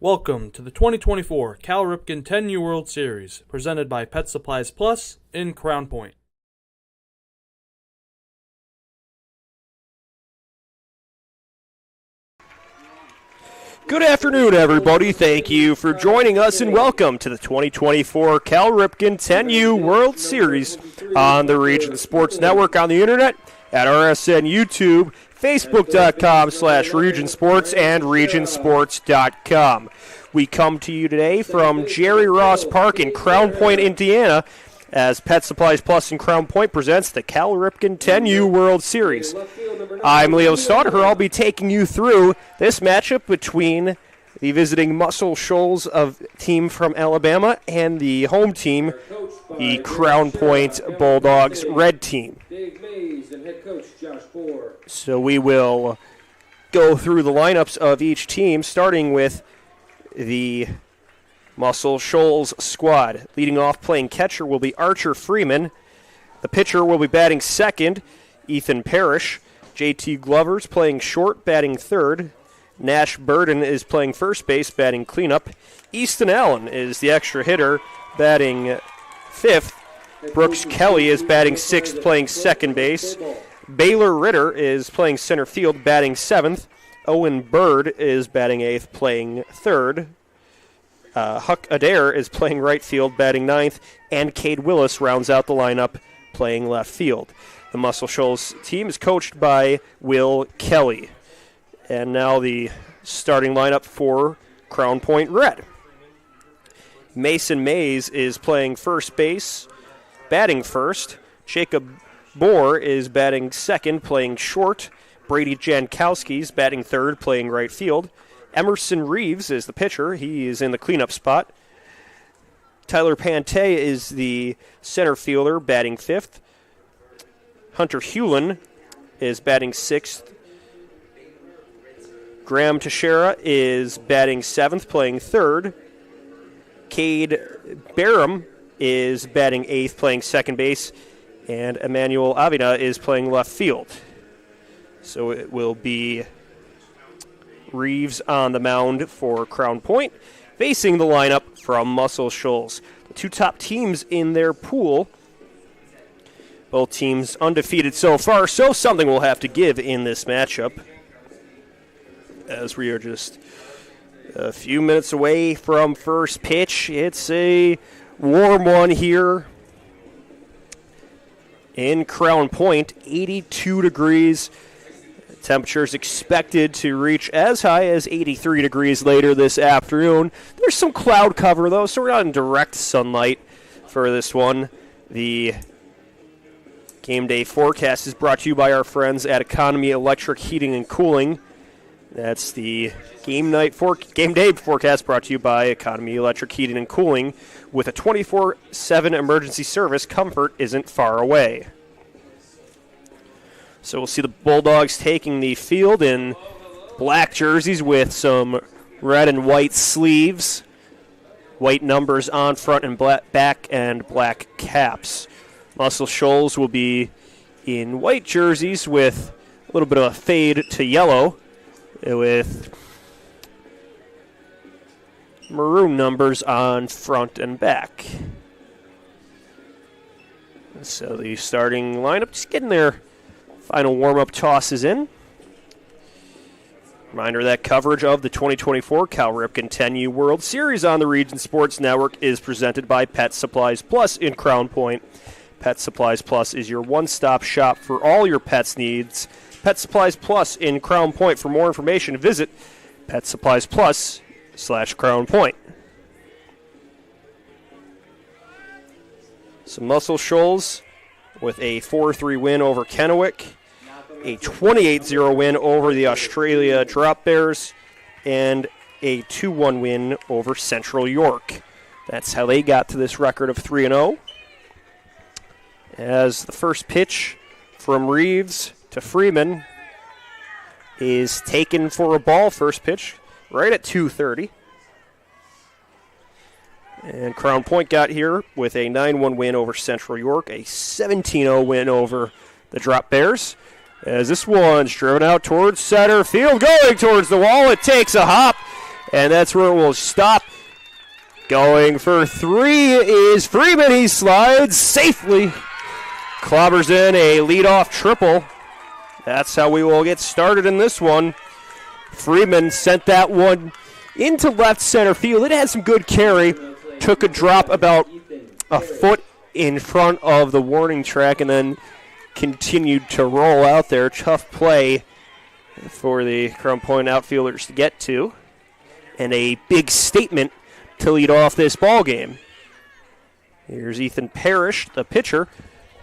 Welcome to the 2024 Cal Ripken 10U World Series, presented by Pet Supplies Plus in Crown Point. Good afternoon, everybody. Thank you for joining us, and welcome to the 2024 Cal Ripken 10U World Series on the Region Sports Network on the internet, at RSN YouTube, Facebook.com/Region Sports, and RegionSports.com. We come to you today from Jerry Ross Park in Crown Point, Indiana, as Pet Supplies Plus in Crown Point presents the Cal Ripken 10U World Series. I'm Leo Staudacher. I'll be taking you through this matchup between the visiting Muscle Shoals team from Alabama and the home team, the Crown Point Bulldogs Red team. So we will go through the lineups of each team, starting with the Muscle Shoals squad. Leading off, playing catcher, will be Archer Freeman. The pitcher will be batting second, Ethan Parrish. JT Glover's playing short, batting third. Nash Burden is playing first base, batting cleanup. Easton Allen is the extra hitter, batting fifth. Brooks Kelly is batting sixth, playing second base. Baylor Ritter is playing center field, batting seventh. Owen Bird is batting eighth, playing third. Huck Adair is playing right field, batting ninth. And Cade Willis rounds out the lineup, playing left field. The Muscle Shoals team is coached by Will Kelly. And now the starting lineup for Crown Point Red. Mason Mays is playing first base, batting first. Jacob Bohr is batting second, playing short. Brady Jankowski is batting third, playing right field. Emerson Reeves is the pitcher. He is in the cleanup spot. Tyler Pante is the center fielder, batting fifth. Hunter Hewlin is batting sixth. Graham Teixeira is batting seventh, playing third. Cade Barham is batting eighth, playing second base. And Emmanuel Avina is playing left field. So it will be Reeves on the mound for Crown Point, facing the lineup from Muscle Shoals. The two top teams in their pool, both teams undefeated so far, so something will have to give in this matchup, as we are just a few minutes away from first pitch. It's a warm one here in Crown Point, 82 degrees. Temperatures expected to reach as high as 83 degrees later this afternoon. There's some cloud cover, though, so we're not in direct sunlight for this one. The game day forecast is brought to you by our friends at Economy Electric Heating and Cooling. That's the game day forecast brought to you by Economy Electric Heating and Cooling. With a 24/7 emergency service, comfort isn't far away. So we'll see the Bulldogs taking the field in black jerseys with some red and white sleeves, white numbers on front and back, and black caps. Muscle Shoals will be in white jerseys with a little bit of a fade to yellow, with maroon numbers on front and back. So the starting lineup just getting their final warm-up tosses in. Reminder that coverage of the 2024 Cal Ripken 10U World Series on the Region Sports Network is presented by Pet Supplies Plus in Crown Point. Pet Supplies Plus is your one-stop shop for all your pets' needs. Pet Supplies Plus in Crown Point. For more information, visit PetSuppliesPlus/Crown Point. So Muscle Shoals with a 4-3 win over Kennewick, a 28-0 win over the Australia Drop Bears, and a 2-1 win over Central York. That's how they got to this record of 3-0. As the first pitch from Reeves to Freeman is taken for a ball. First pitch right at 2:30. And Crown Point got here with a 9-1 win over Central York, a 17-0 win over the Drop Bears. As this one's driven out towards center field, going towards the wall. It takes a hop And that's where we'll stop. Going for three is Freeman. He slides safely. Clobbers in a leadoff triple. That's how we will get started in this one. Freeman sent that one into left center field. It had some good carry. Took a drop about a foot in front of the warning track and then continued to roll out there. Tough play for the Crown Point outfielders to get to. And a big statement to lead off this ball game. Here's Ethan Parrish, the pitcher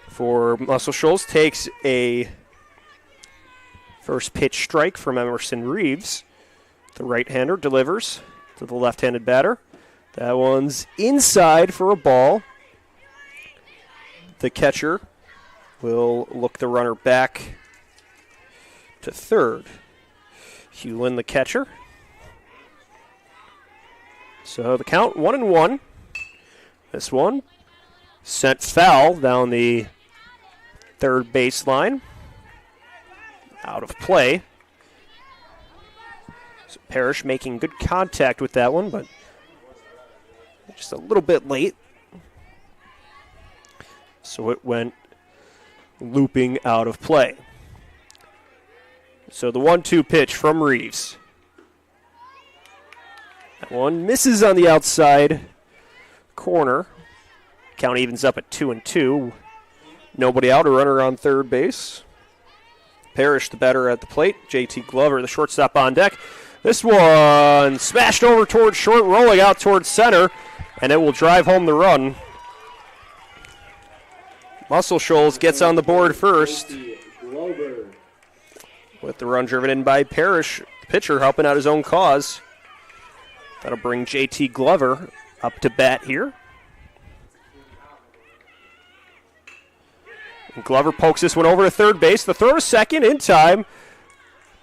for Muscle Shoals, takes a first pitch strike from Emerson Reeves. The right-hander delivers to the left-handed batter. That one's inside for a ball. The catcher will look the runner back to third. Hewlin, the catcher. So the count 1-1. This one sent foul down the third baseline. Out of play. So Parrish making good contact with that one, but just a little bit late. So it went looping out of play. So the 1-2 pitch from Reeves. That one misses on the outside corner. Count evens up at 2-2. Nobody out, a runner on third base. Parrish, the batter at the plate. JT Glover, the shortstop on deck. This one smashed over towards short, rolling out towards center, and it will drive home the run. Muscle Shoals gets on the board first, with the run driven in by Parrish, the pitcher helping out his own cause. That'll bring JT Glover up to bat here. And Glover pokes this one over to third base. The throw to second in time,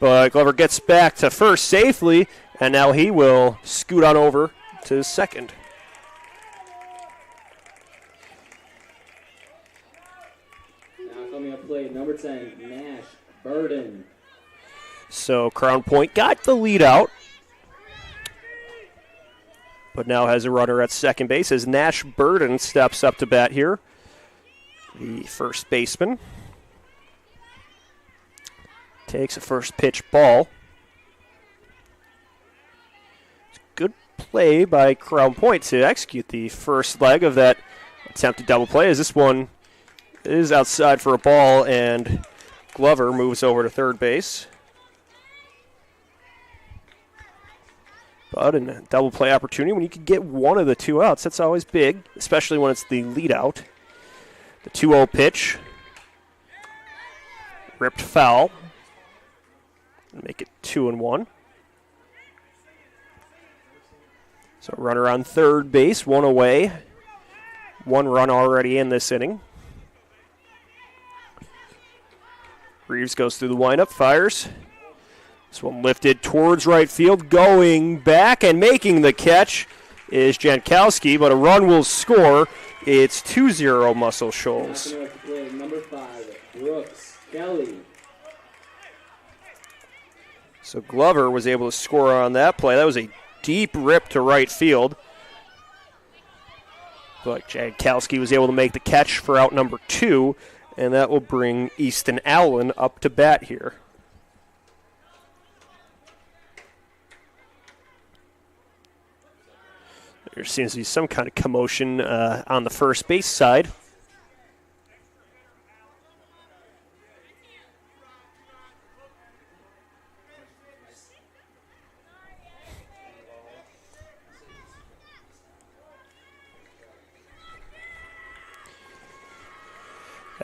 but Glover gets back to first safely, and now he will scoot on over to second. Now coming up play, number 10, Nash Burden. So Crown Point got the lead out, but now has a runner at second base as Nash Burden steps up to bat here. The first baseman takes a first pitch ball. Good play by Crown Point to execute the first leg of that attempted double play, as this one is outside for a ball and Glover moves over to third base. But in a double play opportunity, when you can get one of the two outs, that's always big, especially when it's the lead out. The 2-0 pitch. Ripped foul. Make it 2-1. So runner on third base, one away. One run already in this inning. Reeves goes through the windup, fires. This one lifted towards right field, going back and making the catch is Jankowski, but a run will score. It's 2-0 Muscle Shoals. Number 5, Brooks Kelly. So Glover was able to score on that play. That was a deep rip to right field. But Jankowski was able to make the catch for out number 2, and that will bring Easton Allen up to bat here. There seems to be some kind of commotion on the first base side.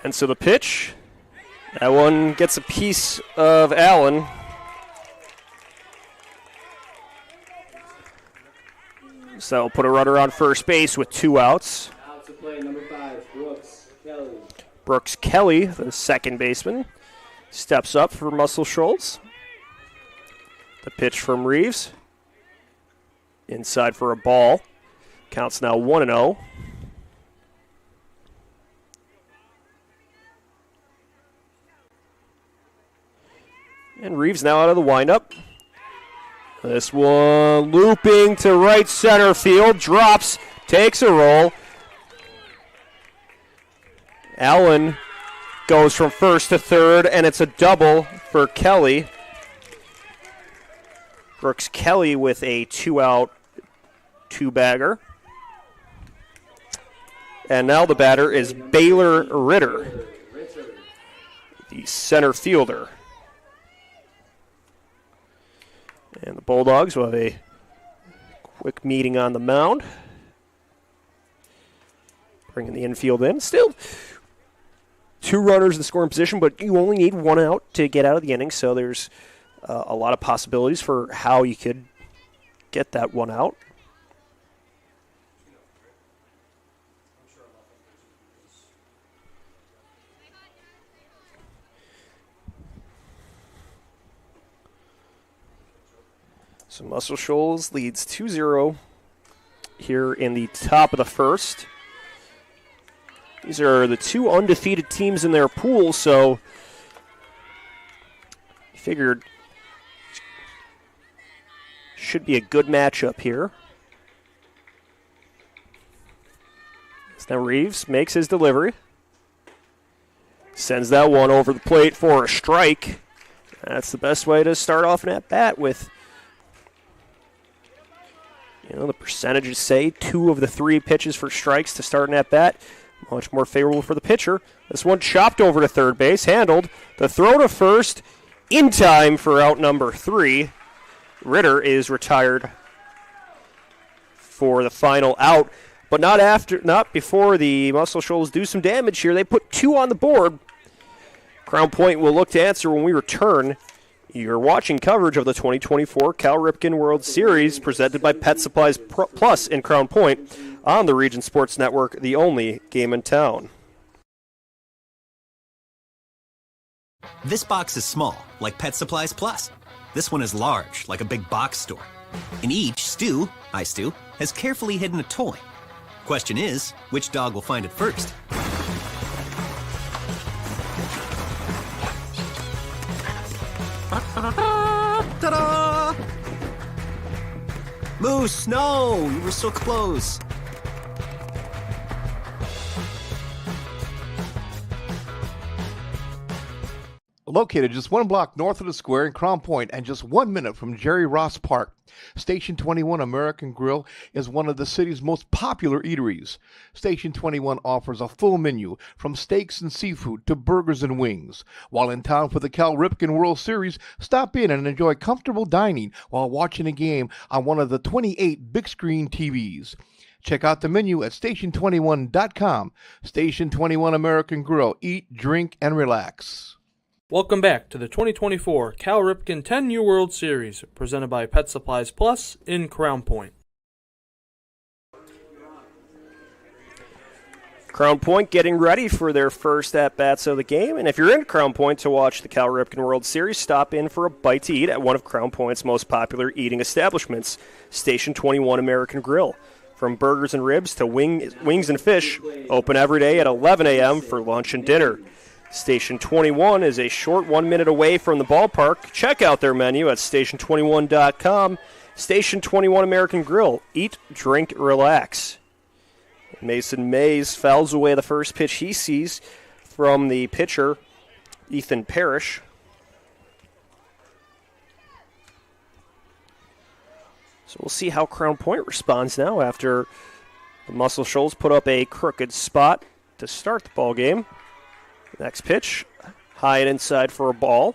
And so the pitch, that one gets a piece of Allen. So that will put a runner on first base with 2 outs. Out to play, number 5, Brooks Kelly. Brooks Kelly, the second baseman, steps up for Muscle Shoals. The pitch from Reeves. Inside for a ball. Counts now 1-0. And Reeves now out of the windup. This one looping to right center field, drops, takes a roll. Allen goes from first to third, and it's a double for Kelly. Brooks Kelly with a 2-out, 2-bagger. And now the batter is Baylor Ritter, the center fielder. And the Bulldogs will have a quick meeting on the mound. Bringing the infield in. Still 2 runners in the scoring position, but you only need 1 out to get out of the inning, so there's a lot of possibilities for how you could get that 1 out. So Muscle Shoals leads 2-0 here in the top of the first. These are the 2 undefeated teams in their pool, so figured should be a good matchup here. So now Reeves makes his delivery. Sends that one over the plate for a strike. That's the best way to start off an at-bat with, the percentages say 2 of the 3 pitches for strikes to start an at-bat. Much more favorable for the pitcher. This one chopped over to third base, handled. The throw to first in time for out number 3. Ritter is retired for the final out, but not before the Muscle Shoals do some damage here. They put 2 on the board. Crown Point will look to answer when we return. You're watching coverage of the 2024 Cal Ripken World Series presented by Pet Supplies Plus in Crown Point on the Region Sports Network, the only game in town. This box is small, like Pet Supplies Plus. This one is large, like a big box store. In each, Stu has carefully hidden a toy. Question is, which dog will find it first? Ta-da! Moose, no! You were so close. Located just 1 block north of the square in Crown Point and just 1 minute from Jerry Ross Park, Station 21 American Grill is one of the city's most popular eateries. Station 21 offers a full menu from steaks and seafood to burgers and wings. While in town for the Cal Ripken World Series, stop in and enjoy comfortable dining while watching a game on one of the 28 big screen TVs. Check out the menu at station21.com. Station 21 American Grill. Eat, drink, and relax. Welcome back to the 2024 Cal Ripken 10U World Series, presented by Pet Supplies Plus in Crown Point. Crown Point getting ready for their first at-bats of the game. And if you're in Crown Point to watch the Cal Ripken World Series, stop in for a bite to eat at one of Crown Point's most popular eating establishments, Station 21 American Grill. From burgers and ribs to wings and fish, open every day at 11 a.m. for lunch and dinner. Station 21 is a short 1 minute away from the ballpark. Check out their menu at station21.com. Station 21 American Grill. Eat, drink, relax. Mason Mays fouls away the first pitch he sees from the pitcher, Ethan Parrish. So we'll see how Crown Point responds now after the Muscle Shoals put up a crooked spot to start the ball game. Next pitch, high and inside for a ball.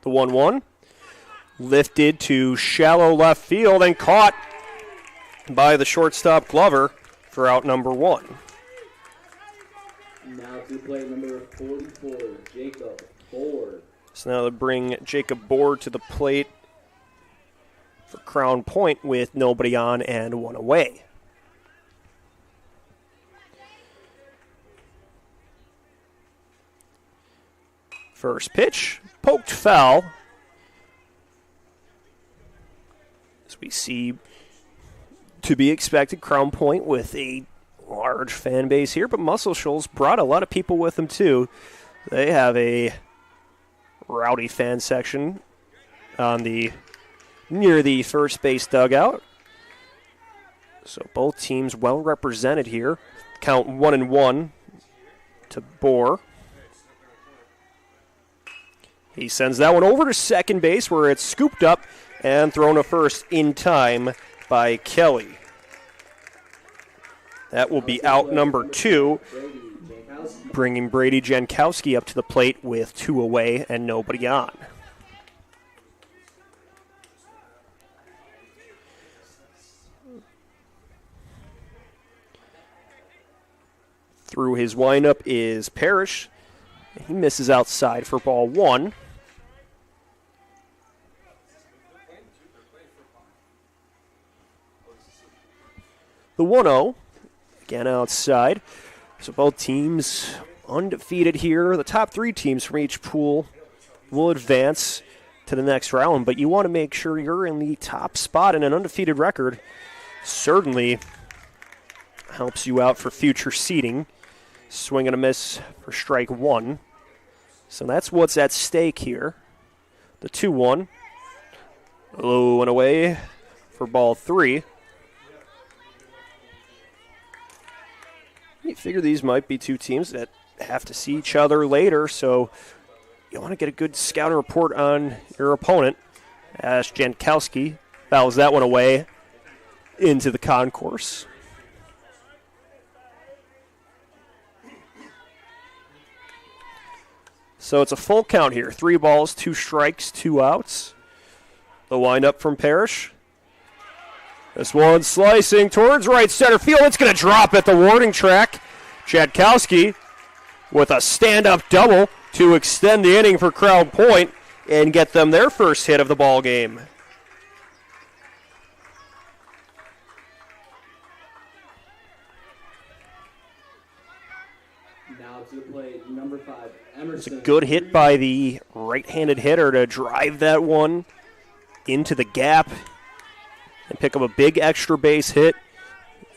The 1-1. Lifted to shallow left field and caught by the shortstop Glover for out number 1. Now to play number 44, Jacob Board. So now they bring Jacob Board to the plate for Crown Point with nobody on and 1 away. First pitch, poked foul. As we see, to be expected, Crown Point with a large fan base here, but Muscle Shoals brought a lot of people with them too. They have a rowdy fan section on the near the first base dugout. So both teams well represented here. Count 1-1 to Bohr. He sends that one over to second base where it's scooped up and thrown to first in time by Kelly. That will be out number 2, bringing Brady Jankowski up to the plate with 2 away and nobody on. Through his windup is Parrish. He misses outside for ball 1. The 1-0, again outside. So both teams undefeated here. The top 3 teams from each pool will advance to the next round, but you want to make sure you're in the top spot, and an undefeated record certainly helps you out for future seeding. Swing and a miss for strike 1. So that's what's at stake here. The 2-1. Low and away for ball 3. You figure these might be 2 teams that have to see each other later, so you want to get a good scouting report on your opponent. As Jankowski fouls that one away into the concourse. So it's a full count here. 3 balls, 2 strikes, 2 outs. The windup from Parrish. This one slicing towards right center field. It's going to drop at the warning track. Jankowski with a stand-up double to extend the inning for Crown Point and get them their first hit of the ball game. Now to the plate, number 5, Emerson. It's a good hit by the right-handed hitter to drive that one into the gap and pick up a big extra base hit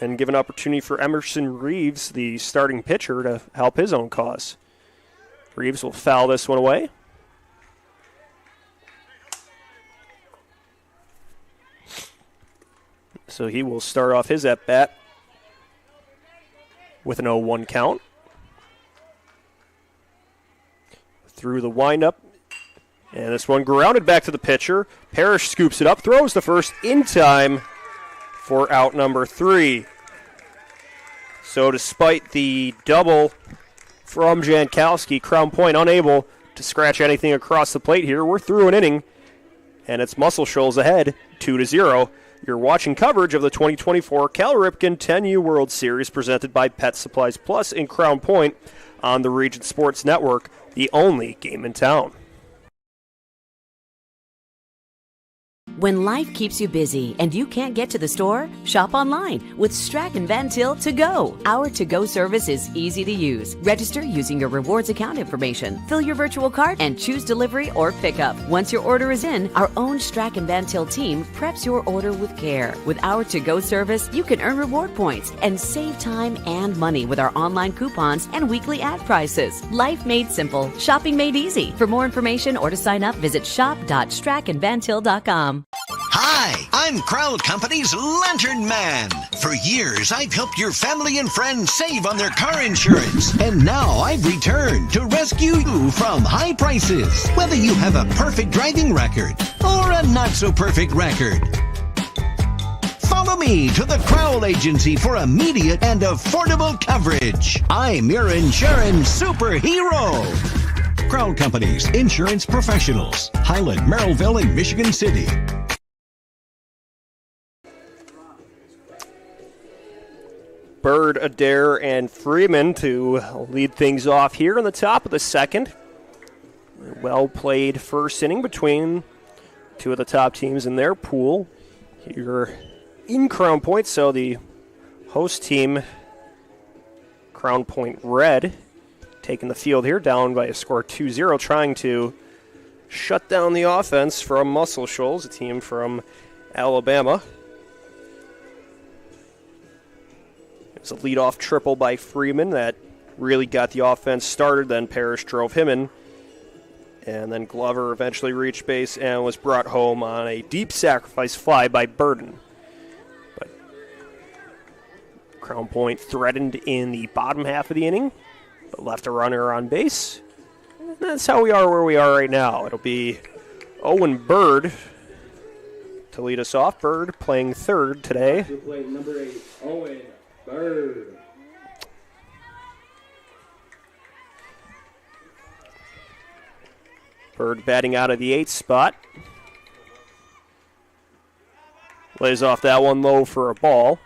and give an opportunity for Emerson Reeves, the starting pitcher, to help his own cause. Reeves will foul this one away. So he will start off his at-bat with an 0-1 count. Through the windup. And this one grounded back to the pitcher. Parrish scoops it up, throws the first in time for out number 3. So despite the double from Jankowski, Crown Point unable to scratch anything across the plate here. We're through an inning, and it's Muscle Shoals ahead, 2-0. You're watching coverage of the 2024 Cal Ripken 10U World Series presented by Pet Supplies Plus in Crown Point on the Region Sports Network, the only game in town. When life keeps you busy and you can't get to the store, shop online with Strachan Van Til To Go. Our to-go service is easy to use. Register using your rewards account information, fill your virtual cart, and choose delivery or pickup. Once your order is in, our own Strachan Van Til team preps your order with care. With our to-go service, you can earn reward points and save time and money with our online coupons and weekly ad prices. Life made simple, shopping made easy. For more information or to sign up, visit shop.strachanvantil.com. Hi, I'm Crowd Company's Lantern Man. For years, I've helped your family and friends save on their car insurance. And now I've returned to rescue you from high prices. Whether you have a perfect driving record or a not-so-perfect record. Follow me to the Crowd Agency for immediate and affordable coverage. I'm your insurance superhero. Crowd Company's insurance professionals. Highland, Merrillville, and Michigan City. Bird, Adair, and Freeman to lead things off here in the top of the second. Well-played first inning between 2 of the top teams in their pool here in Crown Point. So the host team, Crown Point Red, taking the field here, down by a score 2-0, trying to shut down the offense from Muscle Shoals, a team from Alabama. It was a leadoff triple by Freeman that really got the offense started. Then Parrish drove him in. And then Glover eventually reached base and was brought home on a deep sacrifice fly by Burden. But Crown Point threatened in the bottom half of the inning, but left a runner on base. And that's how we are where we are right now. It'll be Owen Bird to lead us off. Bird playing third today. To play number 8, Owen Bird. Bird batting out of the 8th spot. Lays off that one low for a ball.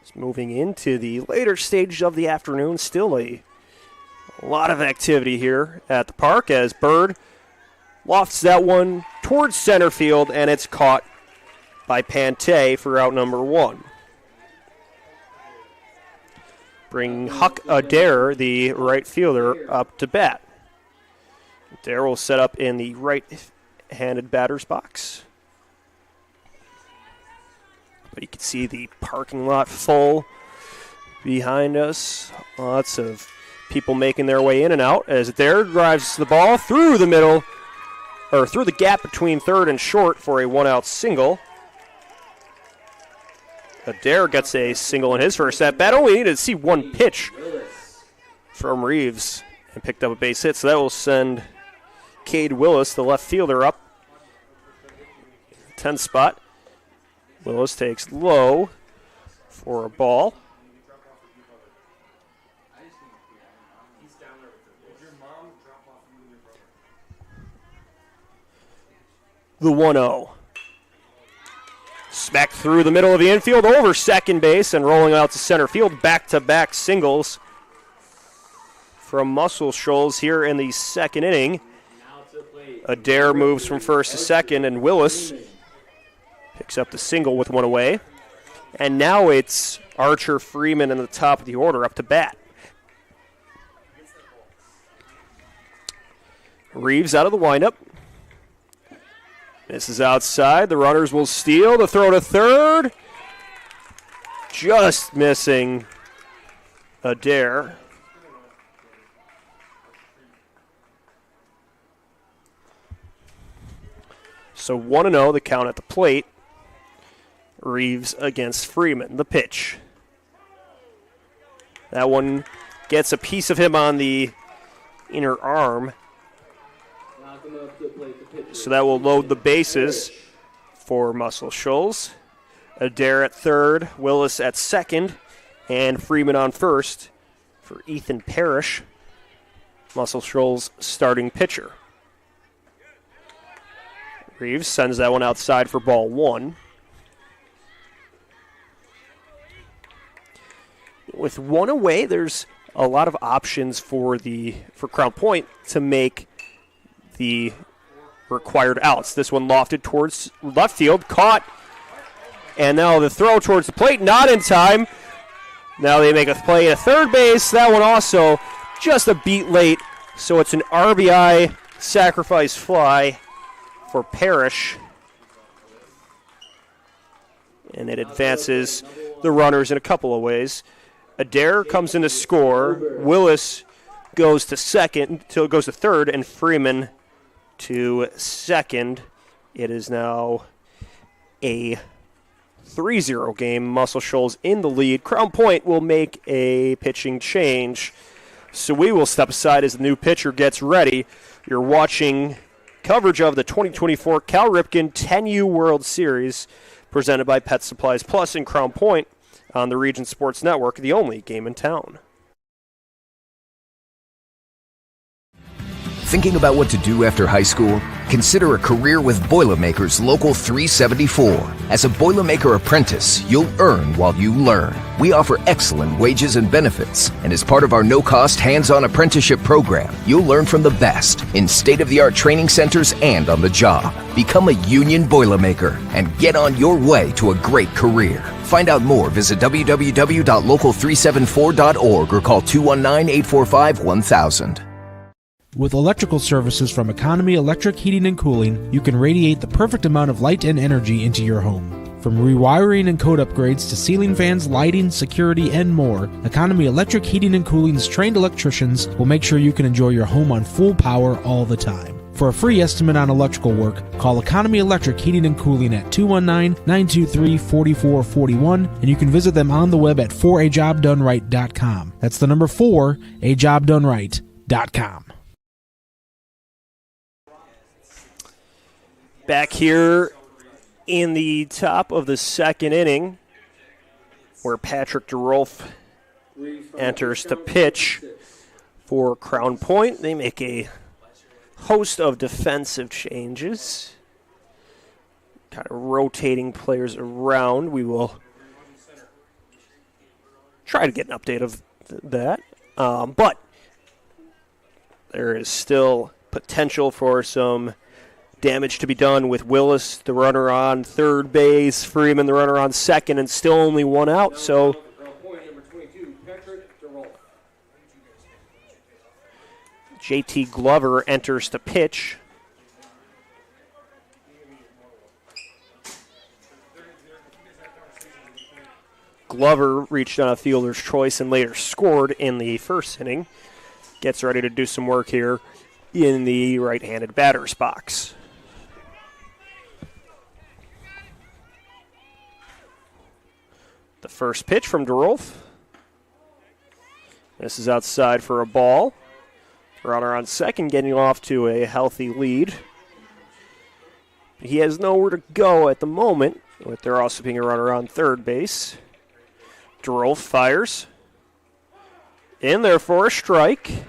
It's moving into the later stage of the afternoon. Still a lot of activity here at the park as Bird lofts that one towards center field, and it's caught by Pante for out number 1. Bring Huck Adair, the right fielder, up to bat. Adair will set up in the right-handed batter's box. But you can see the parking lot full behind us. Lots of people making their way in and out as Adair drives the ball through the middle, or through the gap between third and short for a one-out single. Adair gets a single in his first at bat. Only needed to see one pitch from Reeves and picked up a base hit. So that will send Cade Willis, the left fielder, up 10th spot. Willis takes low for a ball. The 1-0. Smacked through the middle of the infield, over second base, and rolling out to center field. Back-to-back singles from Muscle Shoals here in the second inning. Adair moves from first to second, and Willis picks up the single with one away. And now it's Archer Freeman in the top of the order up to bat. Reeves out of the windup. This is outside. The runners will steal. The throw to third. Just missing Adair. So 1-0, the count at the plate. Reeves against Freeman. The pitch. That one gets a piece of him on the inner arm. So that will load the bases for Muscle Shoals. Adair at third, Willis at second, and Freeman on first for Ethan Parrish, Muscle Shoals' starting pitcher. Reeves sends that one outside for ball 1. With one away, there's a lot of options for Crown Point to make the required outs. This one lofted towards left field, caught, and now the throw towards the plate, not in time. Now they make a play at third base. That one also just a beat late, so it's an RBI sacrifice fly for Parrish, and it advances the runners in a couple of ways. Adair comes in to score. Willis goes to third, and Freeman to second. It is now a 3-0 game. Muscle Shoals in the lead. Crown Point will make a pitching change, so we will step aside as the new pitcher gets ready. You're watching coverage of the 2024 Cal Ripken 10U World Series presented by Pet Supplies Plus in Crown Point on the Region Sports Network, the only game in town. Thinking about what to do after high school? Consider a career with Boilermakers Local 374. As a Boilermaker apprentice, you'll earn while you learn. We offer excellent wages and benefits, and as part of our no-cost hands-on apprenticeship program, you'll learn from the best in state-of-the-art training centers and on the job. Become a union Boilermaker and get on your way to a great career. Find out more, visit www.local374.org or call 219-845-1000. With electrical services from Economy Electric Heating and Cooling, you can radiate the perfect amount of light and energy into your home. From rewiring and code upgrades to ceiling fans, lighting, security, and more, Economy Electric Heating and Cooling's trained electricians will make sure you can enjoy your home on full power all the time. For a free estimate on electrical work, call Economy Electric Heating and Cooling at 219-923-4441, and you can visit them on the web at 4ajobdoneright.com. That's the number 4ajobdoneright.com. Back here in the top of the second inning, where Patrick DeRolf enters to pitch for Crown Point. They make a host of defensive changes, kind of rotating players around. We will try to get an update of that, but there is still potential for some damage to be done with Willis, the runner on third base, Freeman, the runner on second, and still only one out. So JT Glover enters to pitch. Glover reached on a fielder's choice and later scored in the first inning. Gets ready to do some work here in the right-handed batter's box. The first pitch from DeRolf. This is outside for a ball. Runner on second getting off to a healthy lead. He has nowhere to go at the moment, with there also being a runner on third base. DeRolf fires. In there for a strike.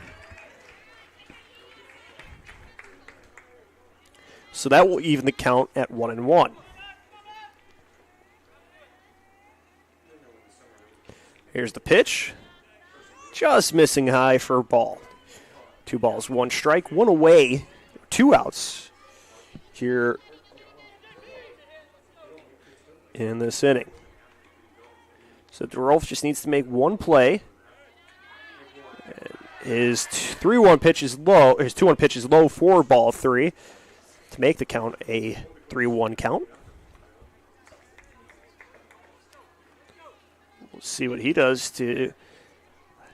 So that will even the count at 1-1. Here's the pitch. Just missing high for a ball. 2 balls, 1 strike, 1 away, 2 outs here in this inning. So DeRolf just needs to make 1 play. His 3-1 pitch is low. His 2-1 pitch is low for ball 3 to make the count a 3-1 count. We'll see what he does to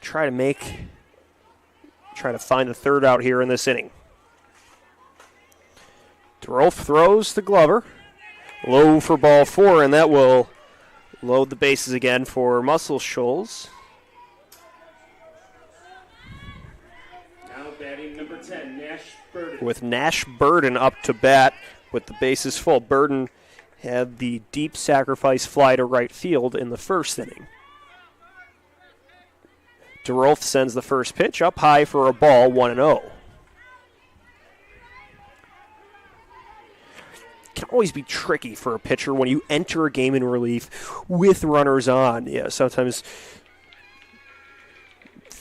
try to find the third out here in this inning. DeRolf throws to Glover. Low for ball 4, and that will load the bases again for Muscle Shoals. Now batting number 10, Nash Burden. With Nash Burden up to bat with the bases full. Burden had the deep sacrifice fly to right field in the first inning. DeRolf sends the first pitch up high for a ball, 1-0. Can always be tricky for a pitcher when you enter a game in relief with runners on. Yeah, sometimes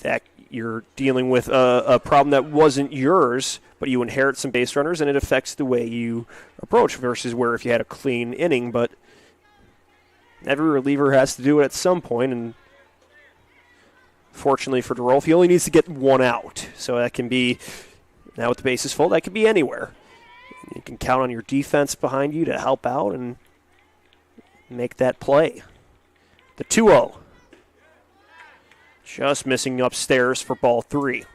that you're dealing with a problem that wasn't yours, but you inherit some base runners and it affects the way you approach versus where if you had a clean inning. But every reliever has to do it at some point, and fortunately for DeRolf, he only needs to get 1 out. So that can be, now with the bases full, that can be anywhere. You can count on your defense behind you to help out and make that play. The 2-0. Just missing upstairs for ball 3.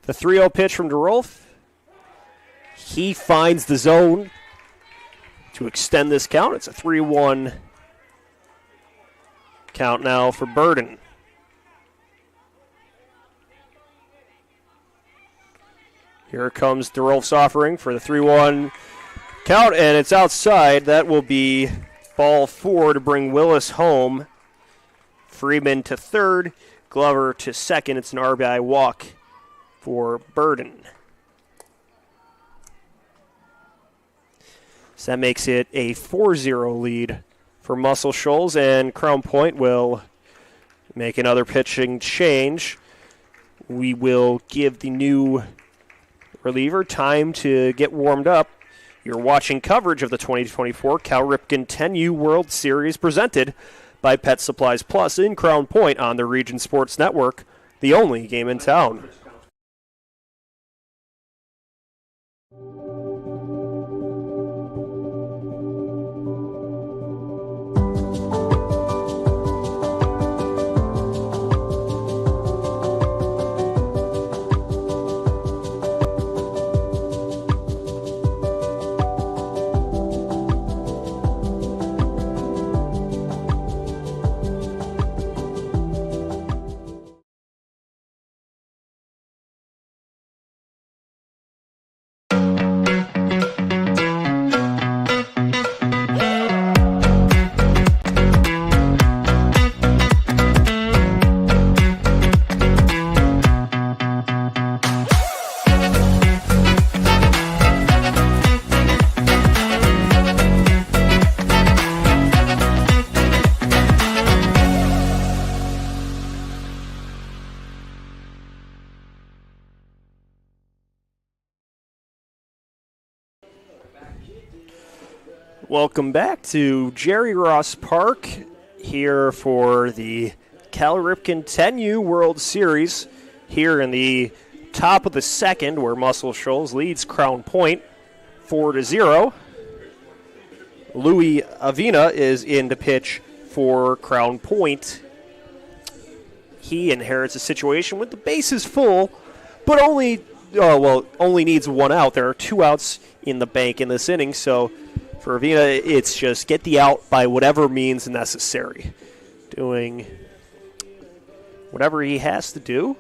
The 3-0 pitch from DeRolf. He finds the zone to extend this count. It's a 3-1 count now for Burden. Here comes DeRolf's offering for the 3-1 count, and it's outside. That will be ball 4 to bring Willis home. Freeman to third, Glover to second. It's an RBI walk for Burden. So that makes it a 4-0 lead for Muscle Shoals, and Crown Point will make another pitching change. We will give the new reliever time to get warmed up You're watching coverage of the 2024 Cal Ripken 10U World Series presented by Pet Supplies Plus in Crown Point on the Region Sports Network, the only game in town. Welcome back to Jerry Ross Park here for the Cal Ripken 10U World Series here in the top of the second where Muscle Shoals leads Crown Point 4-0. Louis Avina is in to pitch for Crown Point. He inherits a situation with the bases full, but only needs one out. There are 2 outs in the bank in this inning, so for Avina, it's just get the out by whatever means necessary. Doing whatever he has to do.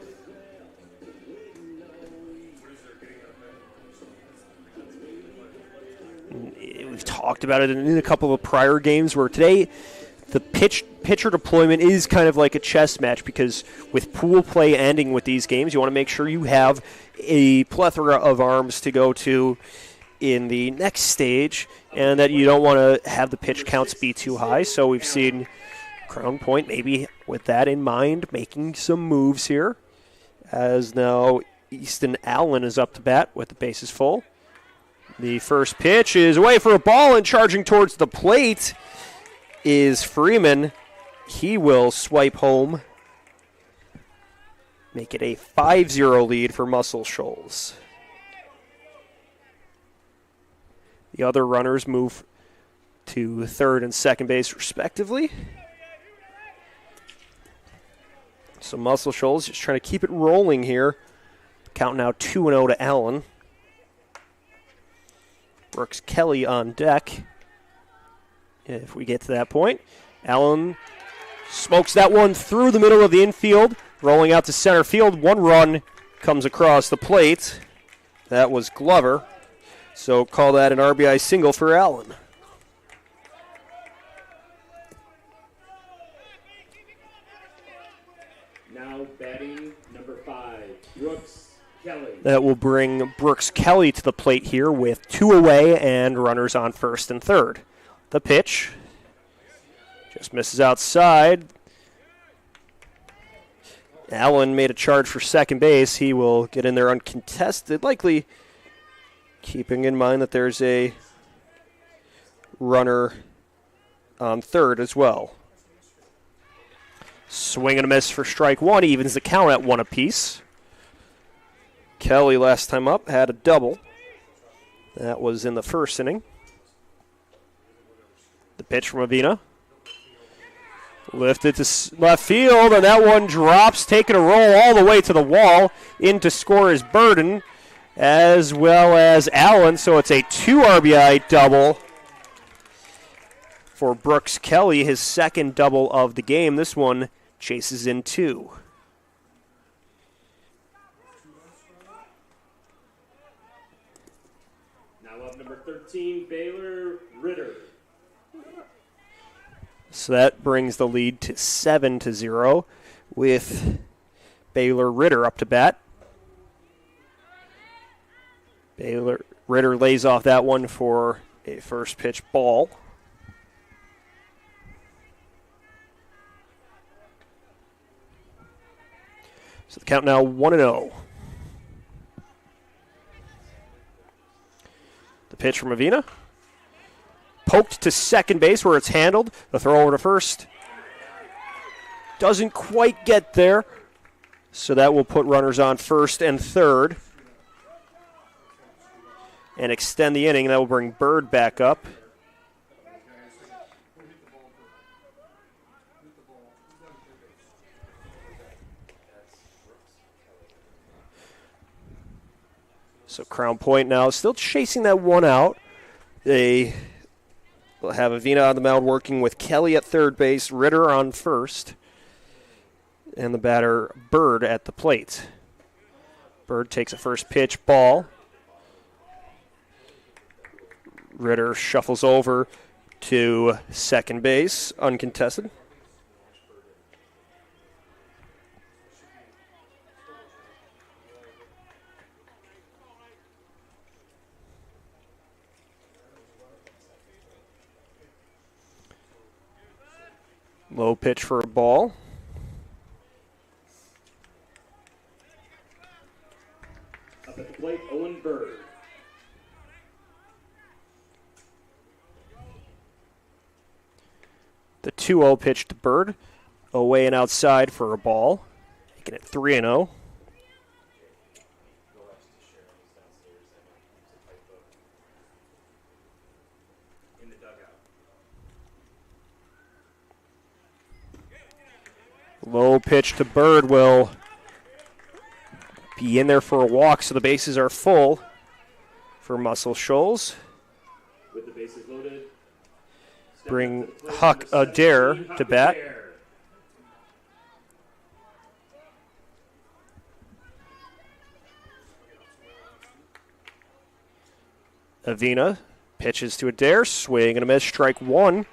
We've talked about it in a couple of prior games where today the pitcher deployment is kind of like a chess match because with pool play ending with these games, you want to make sure you have a plethora of arms to go to in the next stage, and that you don't want to have the pitch counts be too high. So we've seen Crown Point, maybe with that in mind, making some moves here. As now Easton Allen is up to bat with the bases full. The first pitch is away for a ball, and charging towards the plate is Freeman. He will swipe home, make it a 5-0 lead for Muscle Shoals. The other runners move to third and second base respectively. So Muscle Shoals just trying to keep it rolling here. Count now 2-0 to Allen. Brooks Kelly on deck. If we get to that point. Allen smokes that one through the middle of the infield. Rolling out to center field. 1 run comes across the plate. That was Glover. So call that an RBI single for Allen. Now batting number 5, Brooks Kelly. That will bring Brooks Kelly to the plate here with 2 away and runners on first and third. The pitch just misses outside. Allen made a charge for second base. He will get in there uncontested, likely keeping in mind that there's a runner on third as well. Swing and a miss for strike 1, evens the count at 1 apiece. Kelly last time up had a double. That was in the first inning. The pitch from Avina. Lifted to left field, and that one drops, taking a roll all the way to the wall. In to score is Burden, as well as Allen, so it's a 2 RBI double for Brooks Kelly, his second double of the game. This one chases in 2. Now up number 13, Baylor Ritter. So that brings the lead to 7-0 with Baylor Ritter up to bat. Ritter lays off that one for a first pitch ball. So the count now 1-0. The pitch from Avina. Poked to second base where it's handled. The throw over to first. Doesn't quite get there. So that will put runners on first and third. And extend the inning. That will bring Bird back up. So Crown Point now still chasing that one out. They will have Avina on the mound working with Kelly at third base, Ritter on first, and the batter Bird at the plate. Bird takes a first pitch, ball. Ritter shuffles over to second base, uncontested. Low pitch for a ball. Up at the plate, Owen Bird. The 2-0 pitch to Bird. Away and outside for a ball. Making it 3-0. Low pitch to Bird will be in there for a walk, so the bases are full for Muscle Shoals. With the bases loaded. Bring Huck Adair to bat. Avina pitches to Adair, swing and a miss, strike one.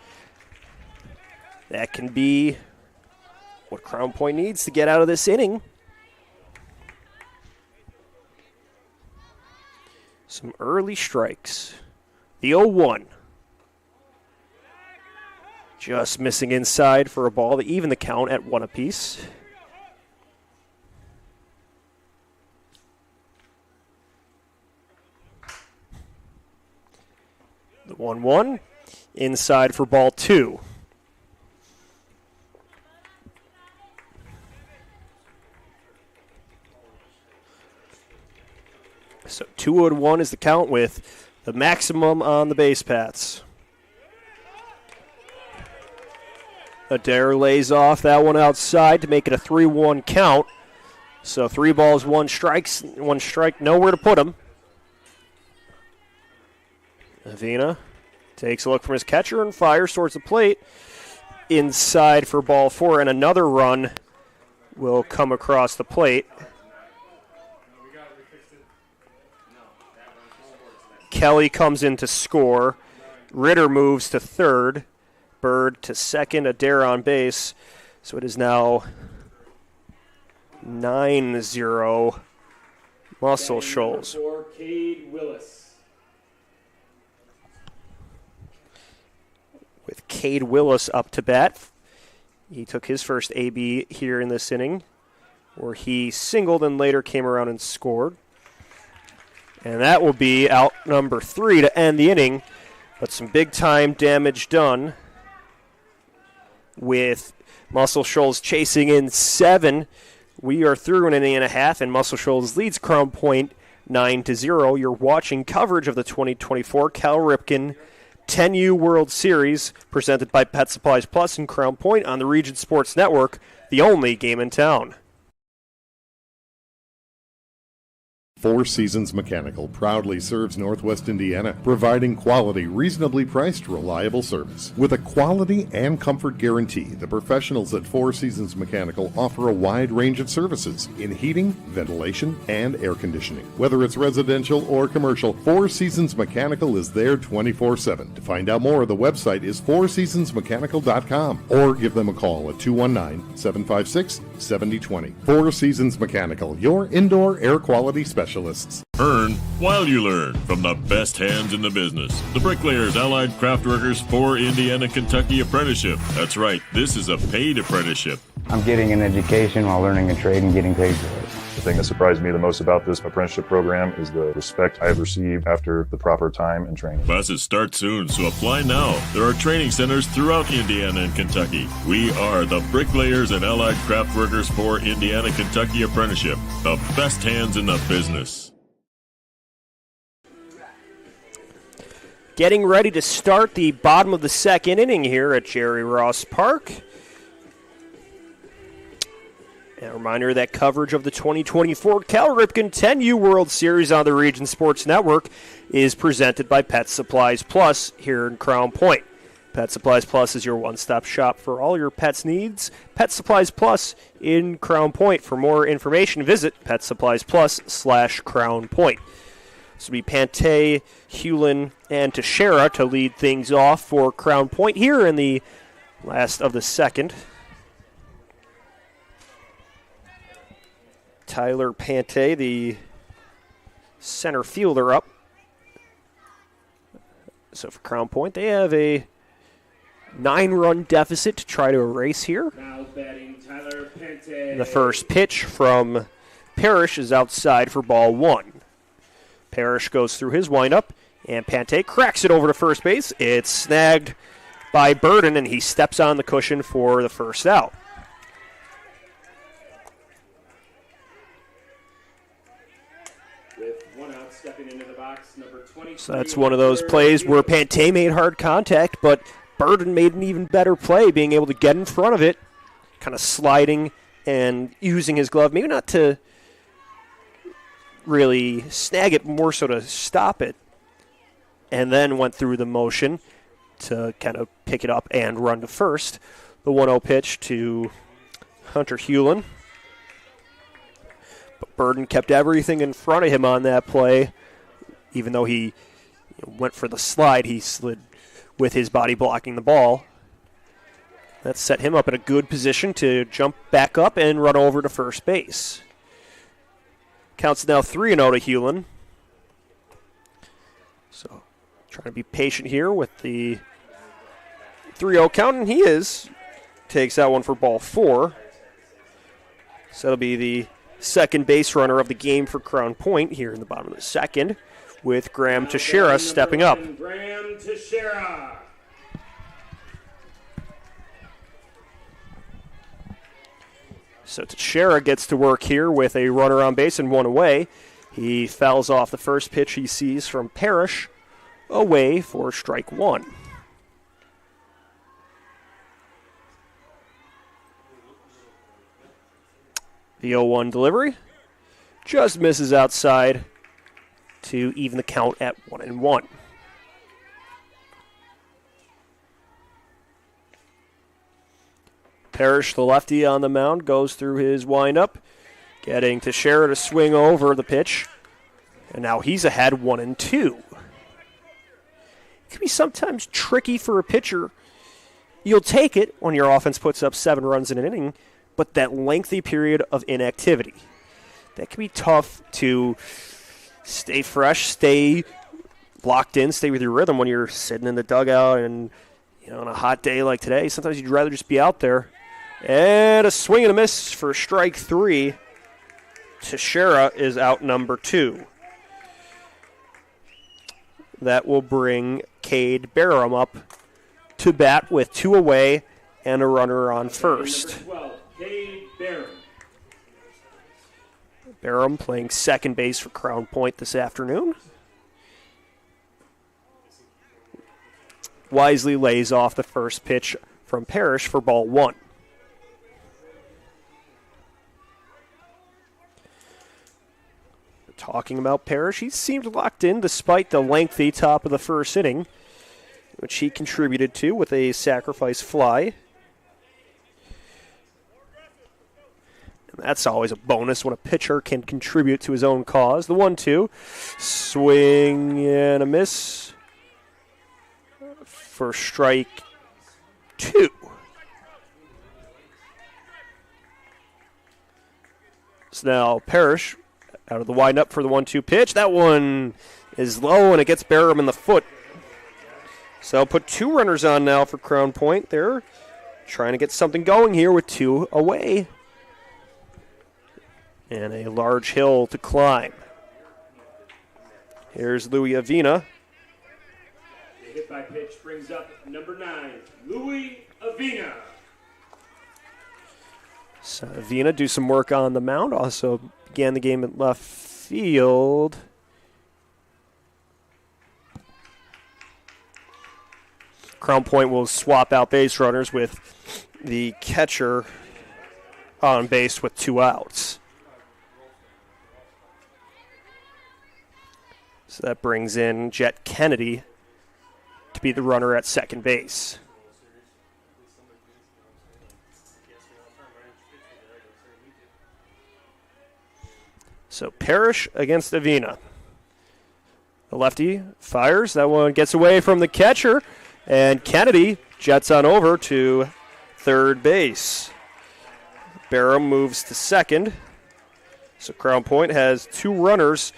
That can be what Crown Point needs to get out of this inning. Some early strikes. The 0-1. Just missing inside for a ball to even the count at one apiece. The 1-1. Inside for ball two. So 2-1 is the count with the maximum on the base paths. Adair lays off that one outside to make it a 3-1 count. So 3 balls, 1 strike, nowhere to put him. Avina takes a look from his catcher and fires towards the plate. Inside for ball 4, and another run will come across the plate. Kelly comes in to score. Ritter moves to third. Bird to second. Adair on base. So it is now 9-0 Muscle Shoals. For Cade Willis. With Cade Willis up to bat. He took his first AB here in this inning, where he singled and later came around and scored. And that will be out number 3 to end the inning. But some big-time damage done with Muscle Shoals chasing in 7. We are through an inning and a half, and Muscle Shoals leads Crown Point 9-0. You're watching coverage of the 2024 Cal Ripken 10U World Series, presented by Pet Supplies Plus and Crown Point on the Region Sports Network, the only game in town. Four Seasons Mechanical proudly serves Northwest Indiana, providing quality, reasonably priced, reliable service. With a quality and comfort guarantee, the professionals at Four Seasons Mechanical offer a wide range of services in heating, ventilation, and air conditioning. Whether it's residential or commercial, Four Seasons Mechanical is there 24/7. To find out more, the website is fourseasonsmechanical.com or give them a call at 219-756-7020. Four Seasons Mechanical, your indoor air quality specialist. Earn while you learn from the best hands in the business. The Bricklayers Allied Craftworkers for Indiana, Kentucky Apprenticeship. That's right, this is a paid apprenticeship. I'm getting an education while learning a trade and getting paid for it. The thing that surprised me the most about this apprenticeship program is the respect I have received after the proper time and training. Classes start soon, so apply now. There are training centers throughout Indiana and Kentucky. We are the Bricklayers and Allied Craft Workers for Indiana Kentucky Apprenticeship, the best hands in the business. Getting ready to start the bottom of the second inning here at Jerry Ross Park. And a reminder that coverage of the 2024 Cal Ripken 10U World Series on the Region Sports Network is presented by Pet Supplies Plus here in Crown Point. Pet Supplies Plus is your one-stop shop for all your pets' needs. Pet Supplies Plus in Crown Point. For more information, visit PetSuppliesPlus/Crown Point. This will be Pante, Hewlin, and Teixeira to lead things off for Crown Point here in the last of the second. Tyler Pante, the center fielder, up. So for Crown Point, they have a 9-run deficit to try to erase here. Now batting Tyler Pante. The first pitch from Parrish is outside for ball 1. Parrish goes through his windup, and Pante cracks it over to first base. It's snagged by Burden, and he steps on the cushion for the first out. So that's one of those plays where Pante made hard contact, but Burden made an even better play, being able to get in front of it, kind of sliding and using his glove, maybe not to really snag it, more so to stop it, and then went through the motion to kind of pick it up and run to first. The 1-0 pitch to Hunter Hewlin. But Burden kept everything in front of him on that play. Even though he went for the slide, he slid with his body blocking the ball. That set him up in a good position to jump back up and run over to first base. Counts now 3-0 to Hewlin. So trying to be patient here with the 3-0 count, and he is. Takes that one for ball 4. So that'll be the second base runner of the game for Crown Point here in the bottom of the second, with Graham Teixeira stepping up. Graham Teixeira. So Teixeira gets to work here with a runner on base and one away. He fouls off the first pitch he sees from Parrish, away for strike 1. The 0-1 delivery just misses outside to even the count at 1-1. Parrish, the lefty on the mound, goes through his windup, getting Teixeira to swing over the pitch. And now he's ahead 1-2. It can be sometimes tricky for a pitcher. You'll take it when your offense puts up 7 runs in an inning, but that lengthy period of inactivity, that can be tough to stay fresh, stay locked in, stay with your rhythm when you're sitting in the dugout and, on a hot day like today. Sometimes you'd rather just be out there. And a swing and a miss for strike 3. Teixeira is out number 2. That will bring Cade Barham up to bat with 2 away and a runner on first. Number 12, Cade Barham. Barham playing second base for Crown Point this afternoon. Wisely lays off the first pitch from Parrish for ball 1. Talking about Parrish, he seemed locked in despite the lengthy top of the first inning, which he contributed to with a sacrifice fly. And that's always a bonus when a pitcher can contribute to his own cause. The 1-2, swing and a miss for strike 2. So now Parrish out of the windup for the 1-2 pitch. That one is low, and it gets Barham in the foot. So I'll put 2 runners on now for Crown Point. They're trying to get something going here with 2 away. and a large hill to climb. Here's Louis Avina. The hit by pitch brings up number 9, Louis Avina. So Avina do some work on the mound. Also began the game at left field. Crown Point will swap out base runners with the catcher on base with 2 outs. So that brings in Jet Kennedy to be the runner at second base. So Parrish against Avina. The lefty fires. That one gets away from the catcher. And Kennedy jets on over to third base. Barham moves to second. So Crown Point has 2 runners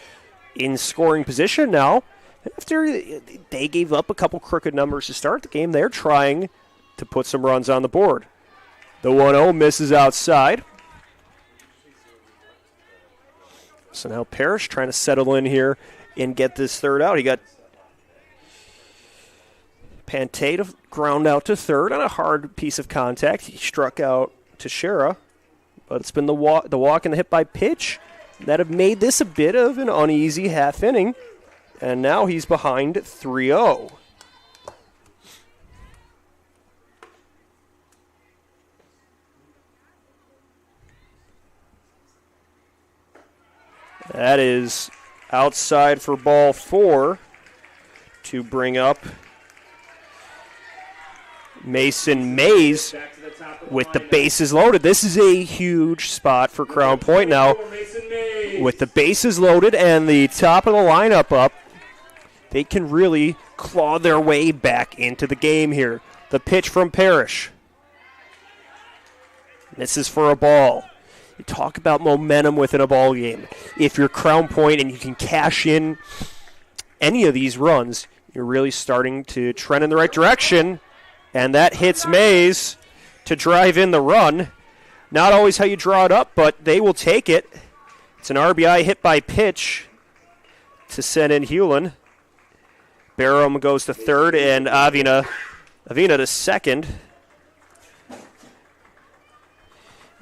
in scoring position now. After they gave up a couple crooked numbers to start the game, they're trying to put some runs on the board. The 1-0 misses outside. So now Parrish trying to settle in here and get this third out. He got Pante to ground out to third on a hard piece of contact. He struck out Teixeira, but it's been the walk and the hit by pitch that have made this a bit of an uneasy half inning. And now he's behind 3-0. That is outside for ball 4 to bring up Mason Mays with the bases loaded. This is a huge spot for Crown Point now. With the bases loaded and the top of the lineup up, they can really claw their way back into the game here. The pitch from Parrish. This is for a ball. You talk about momentum within a ball game. If you're Crown Point and you can cash in any of these runs, you're really starting to trend in the right direction. And that hits Mays to drive in the run. Not always how you draw it up, but they will take it. It's an RBI hit by pitch to send in Hewlin. Barham goes to third, and Avina to second.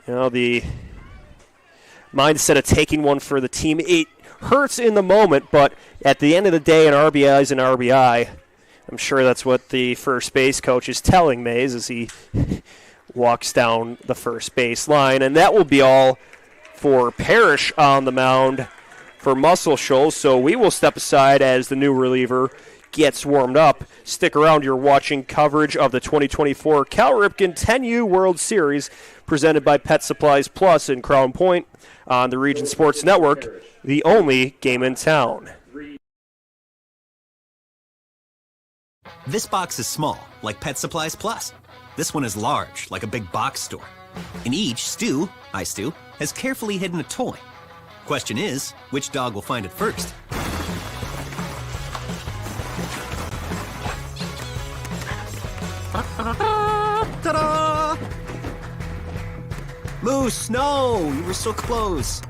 You know, the mindset of taking one for the team, it hurts in the moment, but at the end of the day, an RBI is an RBI. I'm sure that's what the first base coach is telling Mays as he walks down the first base line. And that will be all for Parrish on the mound for Muscle Shoals. So we will step aside as the new reliever gets warmed up. Stick around. You're watching coverage of the 2024 Cal Ripken 10U World Series presented by Pet Supplies Plus in Crown Point on the Region Sports Network, the only game in town. This box is small, like Pet Supplies Plus. This one is large, like a big box store. In each, Stu, has carefully hidden a toy. Question is, which dog will find it first? Ta-da! Moose, no! You were so close.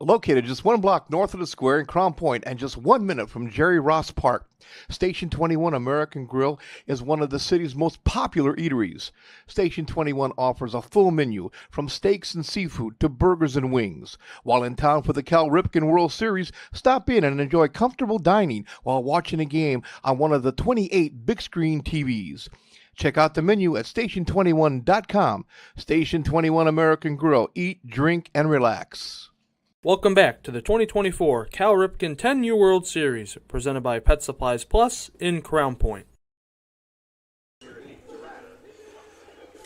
Located just 1 block north of the square in Crown Point and just 1 minute from Jerry Ross Park, Station 21 American Grill is one of the city's most popular eateries. Station 21 offers a full menu from steaks and seafood to burgers and wings. While in town for the Cal Ripken World Series, stop in and enjoy comfortable dining while watching a game on one of the 28 big screen TVs. Check out the menu at station21.com. Station 21 American Grill. Eat, drink, and relax. Welcome back to the 2024 Cal Ripken 10U World Series, presented by Pet Supplies Plus in Crown Point.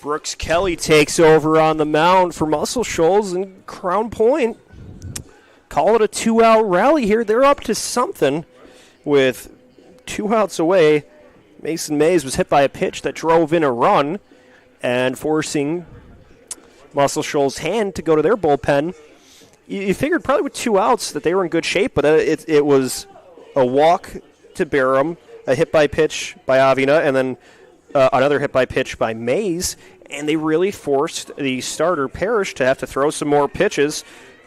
Brooks Kelly takes over on the mound for Muscle Shoals in Crown Point. Call it a 2-out rally here. They're up to something with 2 outs away. Mason Mays was hit by a pitch that drove in a run and forcing Muscle Shoals' hand to go to their bullpen. You figured probably with 2 outs that they were in good shape, but it was a walk to Barham, a hit by pitch by Avina, and then another hit by pitch by Mays, and they really forced the starter Parrish to have to throw some more pitches,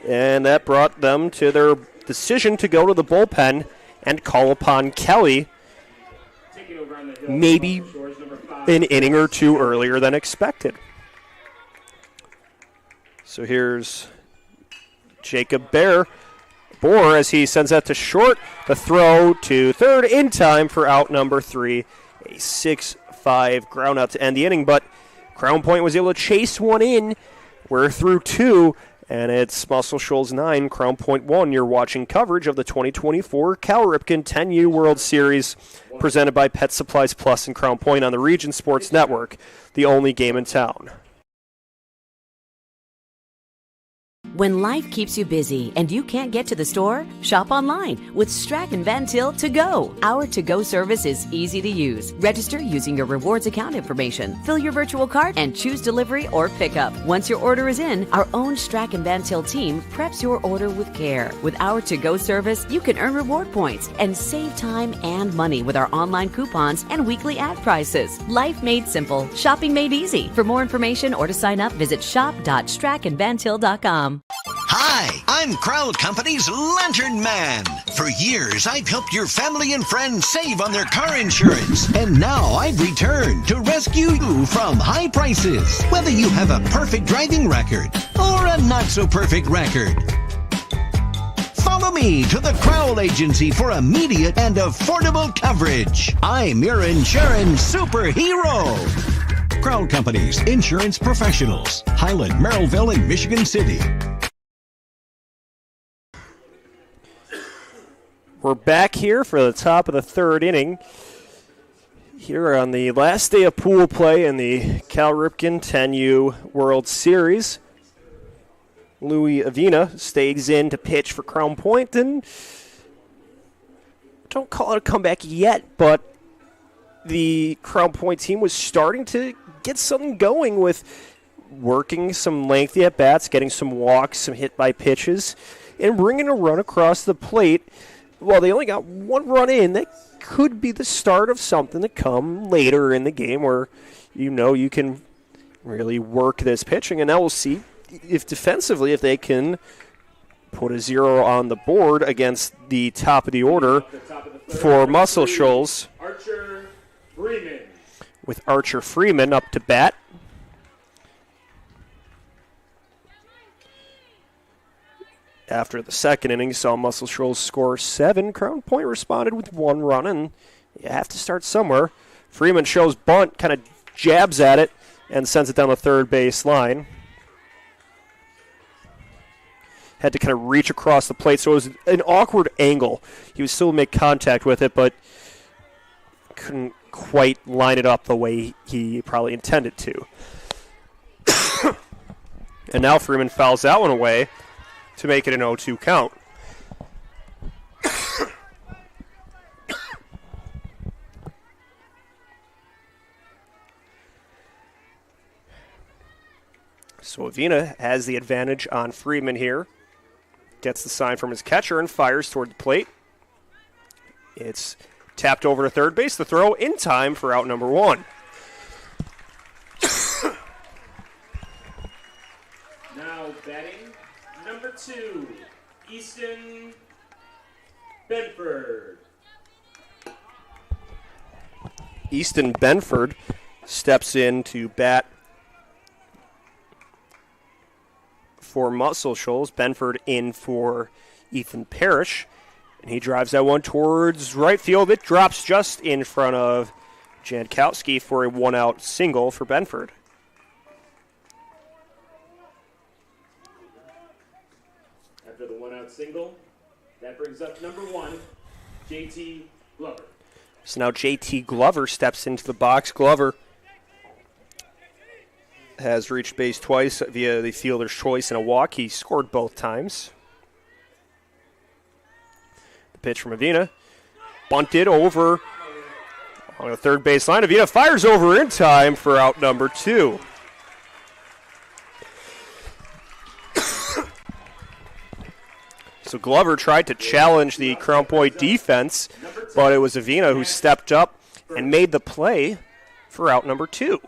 and that brought them to their decision to go to the bullpen and call upon Kelly maybe an inning or two earlier than expected. So here's Jacob Bohr as he sends that to short. The throw to third in time for out number 3. A 6-5 ground out to end the inning, but Crown Point was able to chase one in. We're through 2, and it's Muscle Shoals 9, Crown Point 1. You're watching coverage of the 2024 Cal Ripken 10U World Series presented by Pet Supplies Plus and Crown Point on the Region Sports Network, the only game in town. When life keeps you busy and you can't get to the store, shop online with Strachan Van Til To Go. Our to-go service is easy to use. Register using your rewards account information, fill your virtual cart, and choose delivery or pickup. Once your order is in, our own Strachan Van Til team preps your order with care. With our to-go service, you can earn reward points and save time and money with our online coupons and weekly ad prices. Life made simple, shopping made easy. For more information or to sign up, visit shop.strachanvantil.com. Hi, I'm Crowd Company's Lantern Man. For years, I've helped your family and friends save on their car insurance. And now I've returned to rescue you from high prices. Whether you have a perfect driving record or a not-so-perfect record. Follow me to the Crowd Agency for immediate and affordable coverage. I'm your insurance superhero. Crowd Company's insurance professionals. Highland, Merrillville, and Michigan City. We're back here for the top of the third inning. Here on the last day of pool play in the Cal Ripken 10U World Series. Louis Avina stays in to pitch for Crown Point, and don't call it a comeback yet, but the Crown Point team was starting to get something going with working some lengthy at-bats, getting some walks, some hit-by pitches, and bringing a run across the plate. Well, they only got one run in. That could be the start of something to come later in the game where you can really work this pitching. And now we'll see if defensively, if they can put a 0 on the board against the top of the order for Muscle Shoals. Archer Freeman. With Archer Freeman up to bat. After the second inning, saw Muscle Shoals score 7. Crown Point responded with 1 run, and you have to start somewhere. Freeman shows bunt, kind of jabs at it, and sends it down the third base line. Had to kind of reach across the plate, so it was an awkward angle. He was still make contact with it, but couldn't quite line it up the way he probably intended to. And now Freeman fouls that one away to make it an 0-2 count. So Avina has the advantage on Freeman here. Gets the sign from his catcher and fires toward the plate. It's tapped over to third base. The throw in time for out number 1. Now batting number 2, Easton Benford. Easton Benford steps in to bat for Muscle Shoals. Benford in for Ethan Parrish. And he drives that one towards right field. It drops just in front of Jankowski for a 1-out single for Benford. After the 1-out single, that brings up number 1, JT Glover. So now JT Glover steps into the box. Glover has reached base twice via the fielder's choice and a walk. He scored both times. The pitch from Avina. Bunted over on the third base line. Avina fires over in time for out number 2. So Glover tried to challenge the Crown Point defense, but it was Avina who stepped up and made the play for out number 2.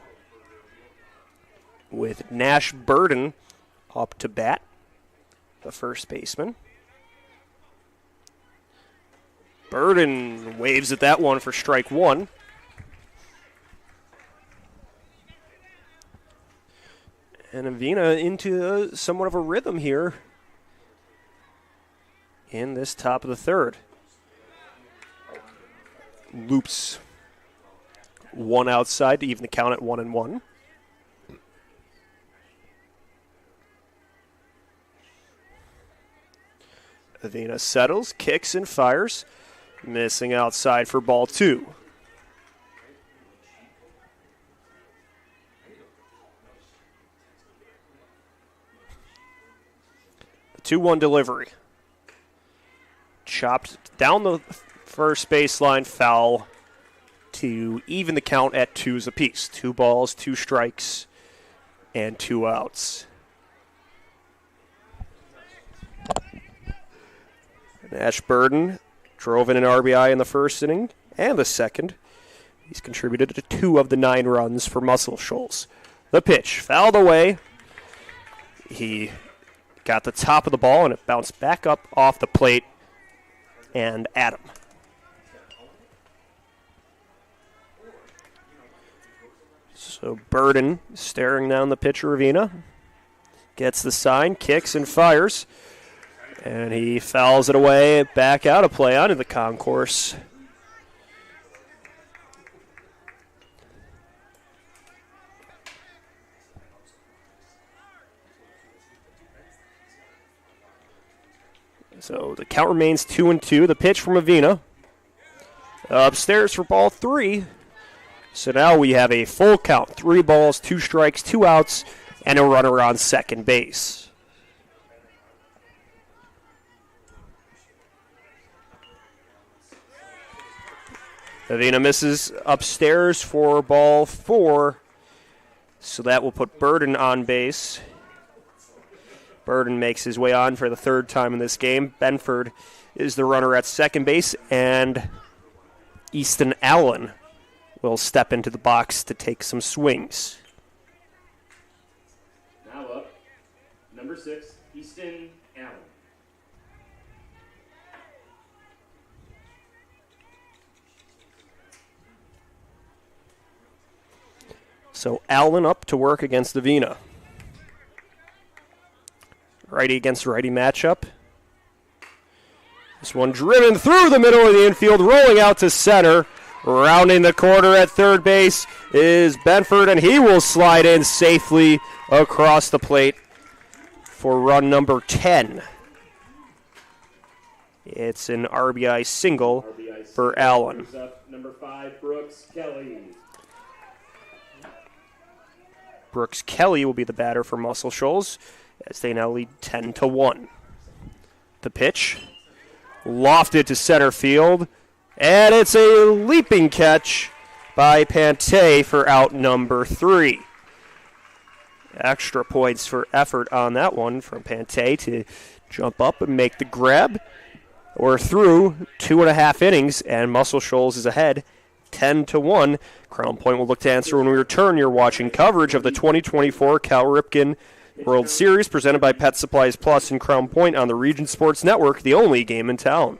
With Nash Burden up to bat, the first baseman. Burden waves at that one for strike 1. And Avina into somewhat of a rhythm here in this top of the third. Loops one outside to even the count at 1-1. Avina settles, kicks, and fires. Missing outside for ball 2. The 2-1 delivery. Chopped down the first baseline, foul to even the count at 2s apiece. 2 balls, 2 strikes, and 2 outs. Nash Burden drove in an RBI in the first inning and the second. He's contributed to 2 of the 9 runs for Muscle Shoals. The pitch fouled away. He got the top of the ball and it bounced back up off the plate and at him. So Burden staring down the pitcher, Avina. Gets the sign, kicks, and fires. And he fouls it away, back out of play onto the concourse. So the count remains 2-2. The pitch from Avina. Upstairs for ball 3. So now we have a full count. 3 balls, 2 strikes, 2 outs, and a runner on second base. Avina misses upstairs for ball 4, so that will put Burden on base. Burden makes his way on for the 3rd time in this game. Benford is the runner at second base, and Easton Allen will step into the box to take some swings. Now up, number 6, Easton Allen. So Allen up to work against Avina. Righty against righty matchup. This one driven through the middle of the infield, rolling out to center. Rounding the corner at third base is Benford, and he will slide in safely across the plate for run number 10. It's an RBI single for Allen. Number 5, Brooks Kelly. Brooks Kelly will be the batter for Muscle Shoals as they now lead 10-1. The pitch, lofted to center field, and it's a leaping catch by Pante for out number 3. Extra points for effort on that one from Pante to jump up and make the grab. We're through 2.5 innings, and Muscle Shoals is ahead 10-1. Crown Point will look to answer when we return. You're watching coverage of the 2024 Cal Ripken World Series presented by Pet Supplies Plus in Crown Point on the Region Sports Network, the only game in town.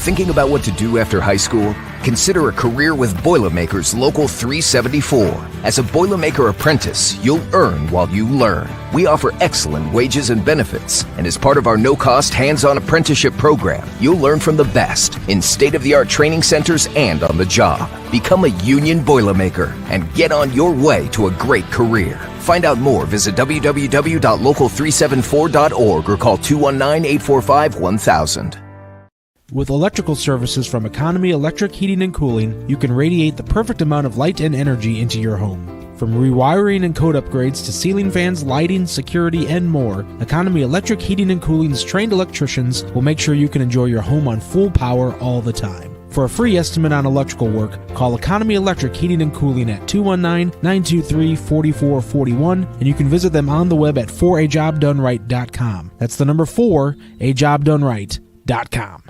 Thinking about what to do after high school? Consider a career with Boilermakers Local 374. As a Boilermaker apprentice, you'll earn while you learn. We offer excellent wages and benefits, and as part of our no-cost hands-on apprenticeship program, you'll learn from the best in state-of-the-art training centers and on the job. Become a union Boilermaker and get on your way to a great career. Find out more, visit www.local374.org or call 219-845-1000. With electrical services from Economy Electric Heating and Cooling, you can radiate the perfect amount of light and energy into your home. From rewiring and code upgrades to ceiling fans, lighting, security, and more, Economy Electric Heating and Cooling's trained electricians will make sure you can enjoy your home on full power all the time. For a free estimate on electrical work, call Economy Electric Heating and Cooling at 219-923-4441, and you can visit them on the web at 4ajobdoneright.com. That's the number 4, ajobdoneright.com.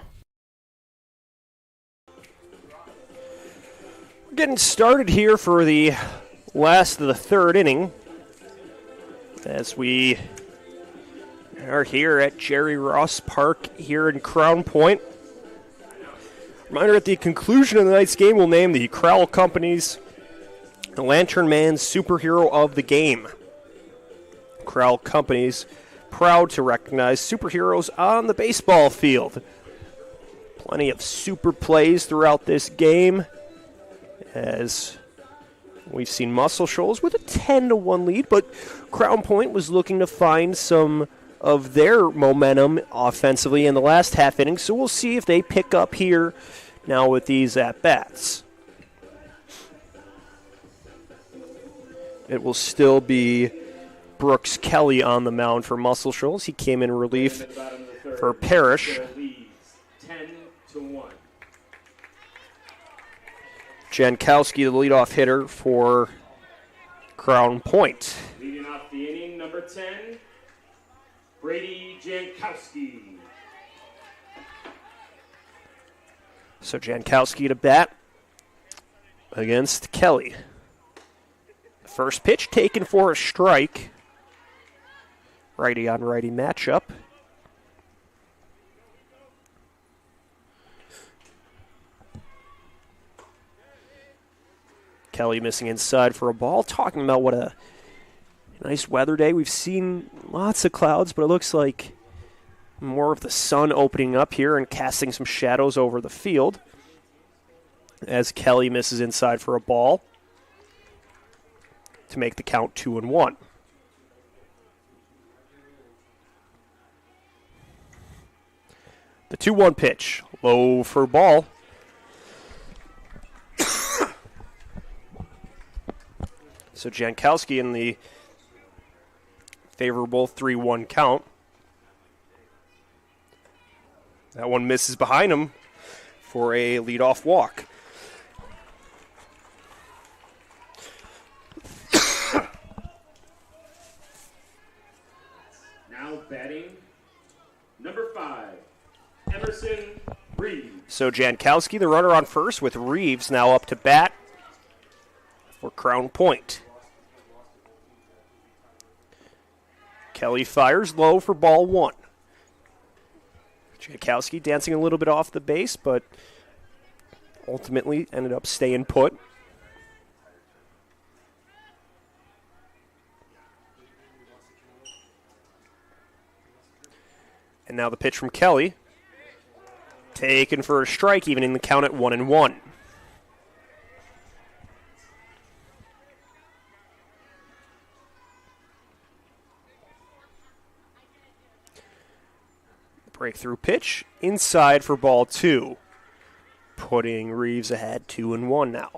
Getting started here for the last of the third inning as we are here at Jerry Ross Park here in Crown Point. Reminder, at the conclusion of the night's game, we'll name the Crowell Company's the Lantern Man's Superhero of the Game. Crowell Company's proud to recognize superheroes on the baseball field. Plenty of super plays throughout this game, as we've seen Muscle Shoals with a 10-1 lead, but Crown Point was looking to find some of their momentum offensively in the last half inning, so we'll see if they pick up here now with these at-bats. It will still be Brooks Kelly on the mound for Muscle Shoals. He came in relief for Parrish. 10-1. Jankowski, the leadoff hitter for Crown Point. Leading off the inning, number 10, Brady Jankowski. So Jankowski to bat against Kelly. First pitch taken for a strike. Righty on righty matchup. Kelly missing inside for a ball. Talking about what a nice weather day. We've seen lots of clouds, but it looks like more of the sun opening up here and casting some shadows over the field as Kelly misses inside for a ball to make the count 2-1. The 2-1 pitch, low for ball. So Jankowski in the favorable 3-1 count. That one misses behind him for a leadoff walk. Now batting, number 5, Emerson Reeves. So Jankowski, the runner on first, with Reeves now up to bat for Crown Point. Kelly fires low for ball 1. Jankowski dancing a little bit off the base, but ultimately ended up staying put. And now the pitch from Kelly. Taken for a strike, even in the count at 1-1. Breakthrough pitch inside for ball 2, putting Reeves ahead 2-1 now.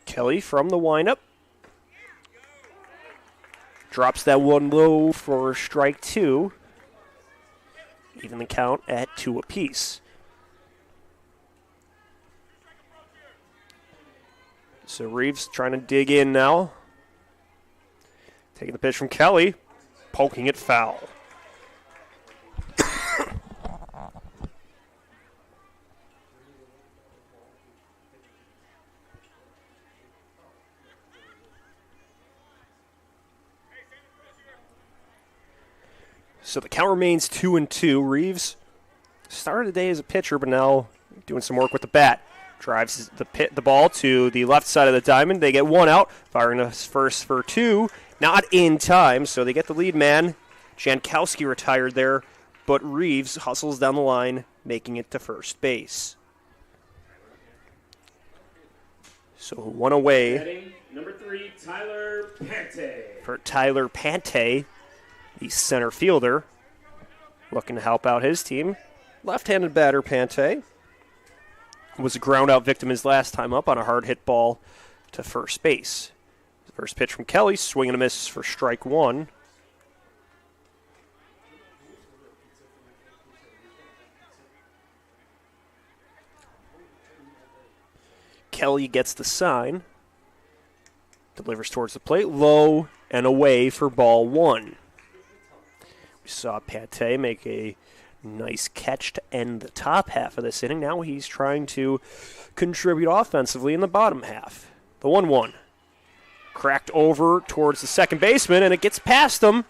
Kelly from the windup drops that one low for strike 2, even the count at 2 apiece. So Reeves trying to dig in now. Taking the pitch from Kelly, poking it foul. So the count remains 2-2. Reeves started the day as a pitcher, but now doing some work with the bat. Drives the ball to the left side of the diamond. They get one out, firing us first for 2. Not in time, so they get the lead man. Jankowski retired there, but Reeves hustles down the line, making it to first base. So one away. Batting, number 3, Tyler Pante. For Tyler Pante, the center fielder, looking to help out his team. Left-handed batter Pante was a ground-out victim his last time up on a hard-hit ball to first base. First pitch from Kelly, swing and a miss for strike 1. Kelly gets the sign, delivers towards the plate, low and away for ball 1. We saw Pate make a nice catch to end the top half of this inning. Now he's trying to contribute offensively in the bottom half. The 1-1. Cracked over towards the second baseman, and it gets past him.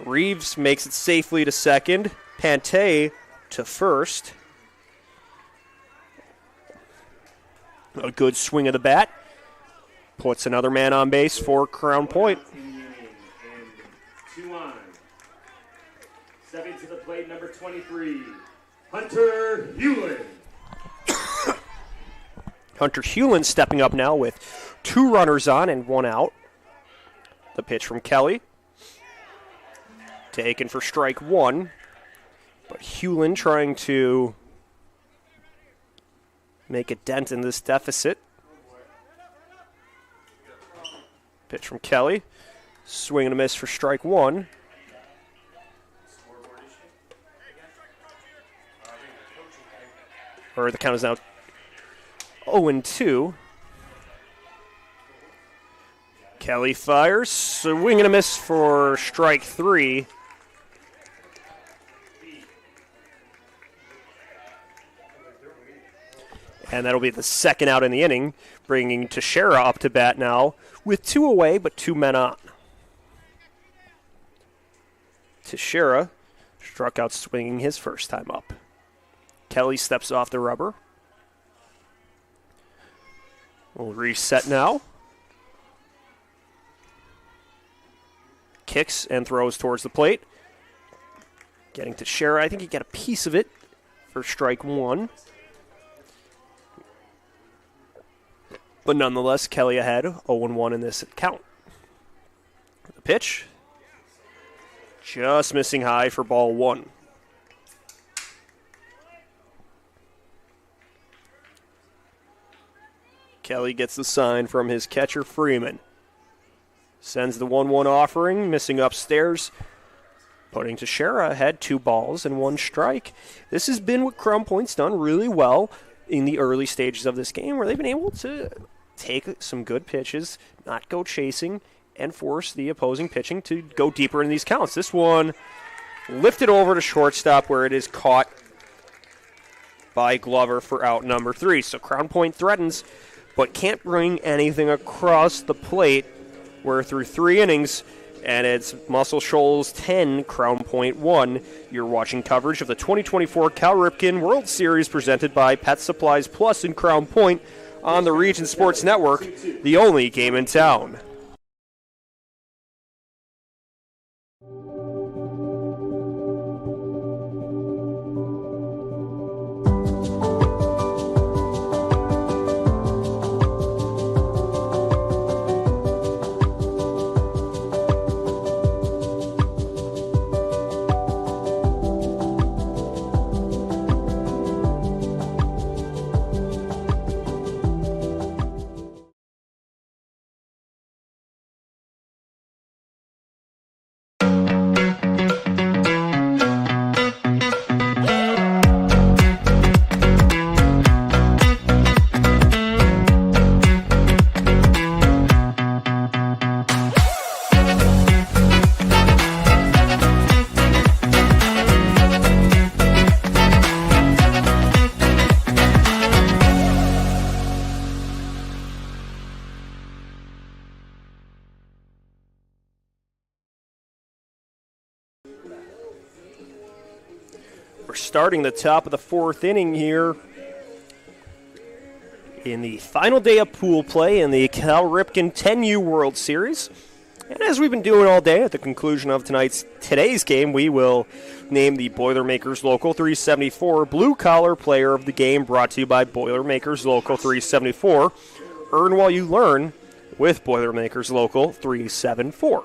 Reeves makes it safely to second. Pate to first. A good swing of the bat. Puts another man on base for Crown Point. 2 on. Stepping to the plate, number 23, Hunter Hewlin. Hunter Hewlin stepping up now with 2 runners on and 1 out. The pitch from Kelly. Taken for strike 1. But Hewlin trying to make a dent in this deficit. Pitch from Kelly. Swing and a miss for strike 1. Or the count is now 0-2. Kelly fires. Swing and a miss for strike 3. And that'll be the second out in the inning, bringing Teixeira up to bat now with 2 away but 2 men on. Teixeira struck out swinging his first time up. Kelly steps off the rubber. We'll reset now. Kicks and throws towards the plate. Getting Teixeira. I think he got a piece of it for strike 1. But nonetheless, Kelly ahead, 0-1 in this count. The pitch. Just missing high for ball 1. Kelly gets the sign from his catcher, Freeman. Sends the 1-1 offering, missing upstairs. Putting Teixeira ahead, 2 balls and 1 strike. This has been what Crown Point's done really well in the early stages of this game, where they've been able to take some good pitches, not go chasing, and force the opposing pitching to go deeper in these counts. This one lifted over to shortstop, where it is caught by Glover for out number 3. So Crown Point threatens, but can't bring anything across the plate. We're through 3 innings, and it's Muscle Shoals 10, Crown Point 1. You're watching coverage of the 2024 Cal Ripken World Series presented by Pet Supplies Plus in Crown Point on the Region Sports Network, the only game in town. We're starting the top of the 4th inning here in the final day of pool play in the Cal Ripken 10U World Series. And as we've been doing all day, at the conclusion of today's game, we will name the Boilermakers Local 374 Blue Collar Player of the Game, brought to you by Boilermakers Local 374. Earn while you learn with Boilermakers Local 374.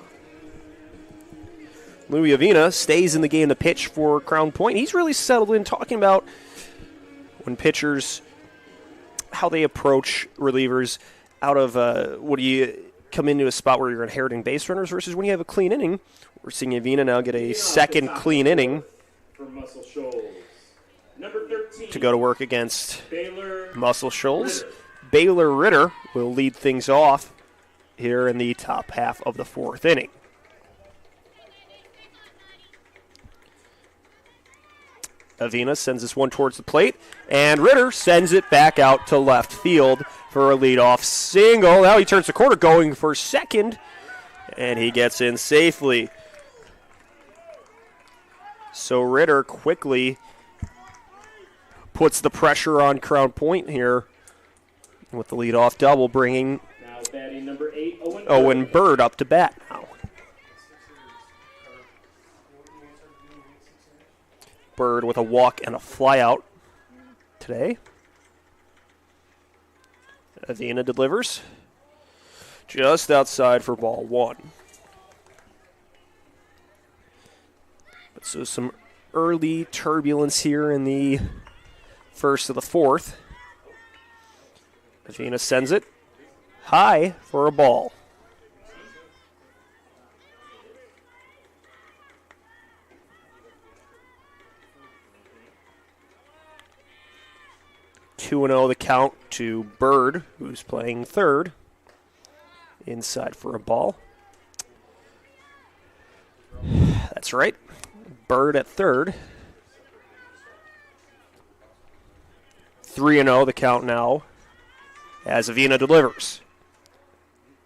Louis Avina stays in the game to pitch for Crown Point. He's really settled in, talking about when pitchers, how they approach relievers out of what do you come into a spot where you're inheriting base runners versus when you have a clean inning. We're seeing Avina now get a second clean inning to go to work against Muscle Shoals. Baylor Ritter will lead things off here in the top half of the 4th inning. Avina sends this one towards the plate, and Ritter sends it back out to left field for a leadoff single. Now he turns the corner going for second, and he gets in safely. So Ritter quickly puts the pressure on Crown Point here with the leadoff double, bringing Now batting number 8, Owen Bird up to bat now. Bird with a walk and a flyout today. Avina delivers just outside for ball 1. So some early turbulence here in the first of the fourth. Avina sends it high for a ball. Two and 0 the count to Bird, who's playing third. Inside for a ball. That's right. Bird at third. 3 and 0 the count now as Avina delivers.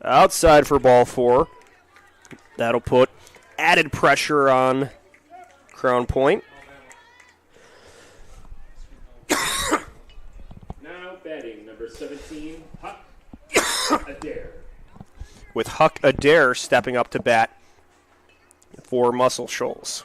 Outside for ball 4. That'll put added pressure on Crown Point. Now batting number 17, Huck Adair. With Huck Adair stepping up to bat for Muscle Shoals.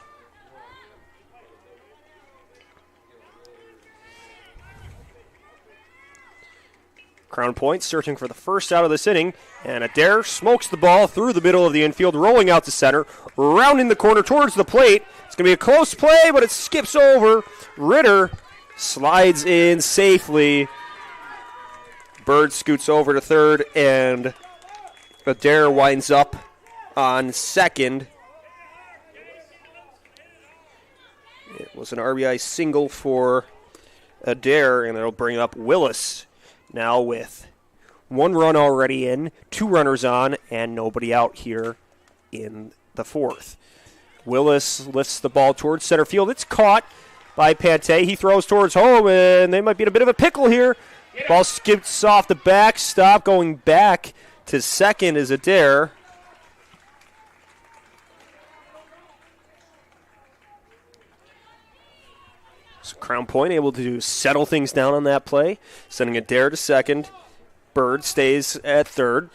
Crown Point searching for the first out of this inning, and Adair smokes the ball through the middle of the infield, rolling out to center, rounding the corner towards the plate. It's going to be a close play, but it skips over. Ritter slides in safely. Bird scoots over to third, and Adair winds up on second. It was an RBI single for Adair, and it'll bring up Willis now with 1 run already in, 2 runners on, and nobody out here in the fourth. Willis lifts the ball towards center field. It's caught by Pate. He throws towards home, and they might be in a bit of a pickle here. Ball skips off the backstop. Going back to second is Adair. So Crown Point able to settle things down on that play, sending Adair to second. Bird stays at third.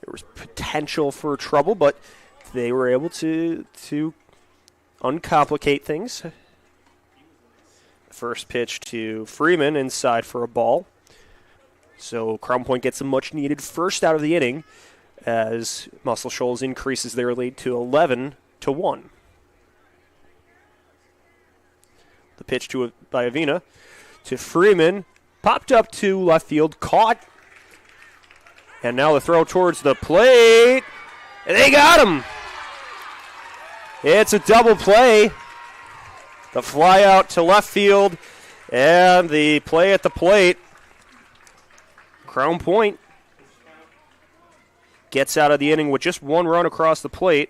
There was potential for trouble, but they were able to uncomplicate things. First pitch to Freeman, inside for a ball. So Crown Point gets a much-needed first out of the inning as Muscle Shoals increases their lead to 11-1. The pitch by Avina to Freeman, popped up to left field, caught, and now the throw towards the plate, and they got him. It's a double play. The fly out to left field, and the play at the plate. Crown Point gets out of the inning with just 1 run across the plate.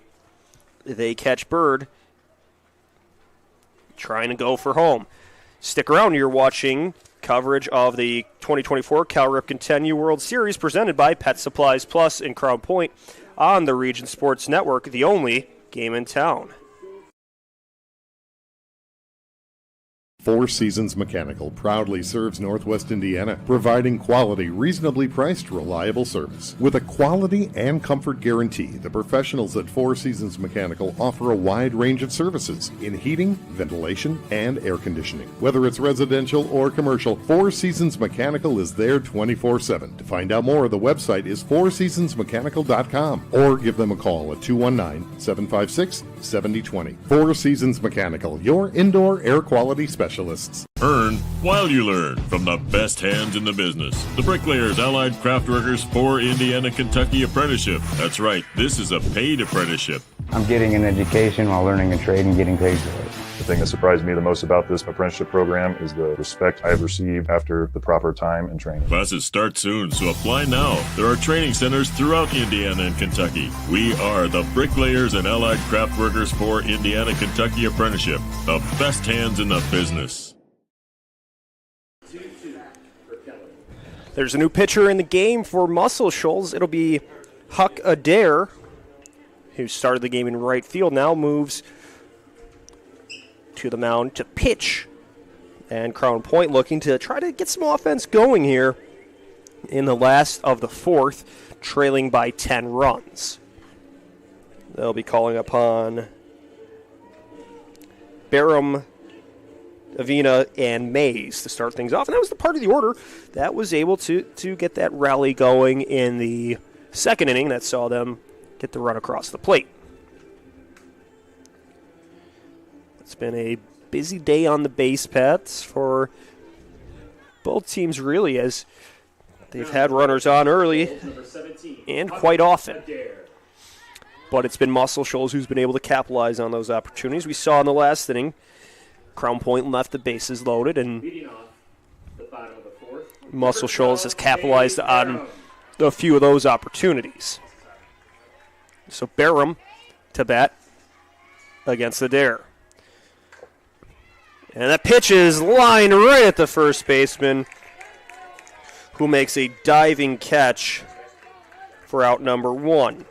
They catch Bird trying to go for home. Stick around, you're watching coverage of the 2024 Cal Ripken 10U World Series presented by Pet Supplies Plus in Crown Point on the Region Sports Network, the only game in town. Four Seasons Mechanical proudly serves Northwest Indiana, providing quality, reasonably priced, reliable service. With a quality and comfort guarantee, the professionals at Four Seasons Mechanical offer a wide range of services in heating, ventilation, and air conditioning. Whether it's residential or commercial, Four Seasons Mechanical is there 24/7. To find out more, the website is fourseasonsmechanical.com or give them a call at 219-756-7020. Four Seasons Mechanical, your indoor air quality specialist. Earn while you learn from the best hands in the business. The Bricklayers Allied Craft Workers for Indiana Kentucky Apprenticeship. That's right, this is a paid apprenticeship. I'm getting an education while learning a trade and getting paid for it. The thing that surprised me the most about this apprenticeship program is the respect I have received after the proper time and training. Classes start soon, so apply now. There are training centers throughout Indiana and Kentucky. We are the Bricklayers and Allied Craft Workers for Indiana Kentucky Apprenticeship, the best hands in the business. There's a new pitcher in the game for Muscle Shoals. It'll be Huck Adair, who started the game in right field, now moves to the mound to pitch. And Crown Point looking to try to get some offense going here in the last of the fourth, trailing by 10 runs. They'll be calling upon Barham, Avina, and Mays to start things off. And that was the part of the order that was able to get that rally going in the second inning that saw them get the run across the plate. It's been a busy day on the base paths for both teams, really, as they've had runners on early and quite often. But it's been Muscle Shoals who's been able to capitalize on those opportunities. We saw in the last inning, Crown Point left the bases loaded, and Muscle Shoals has capitalized on a few of those opportunities. So Barham to bat against Adair. And that pitch is lined right at the first baseman, who makes a diving catch for out number one.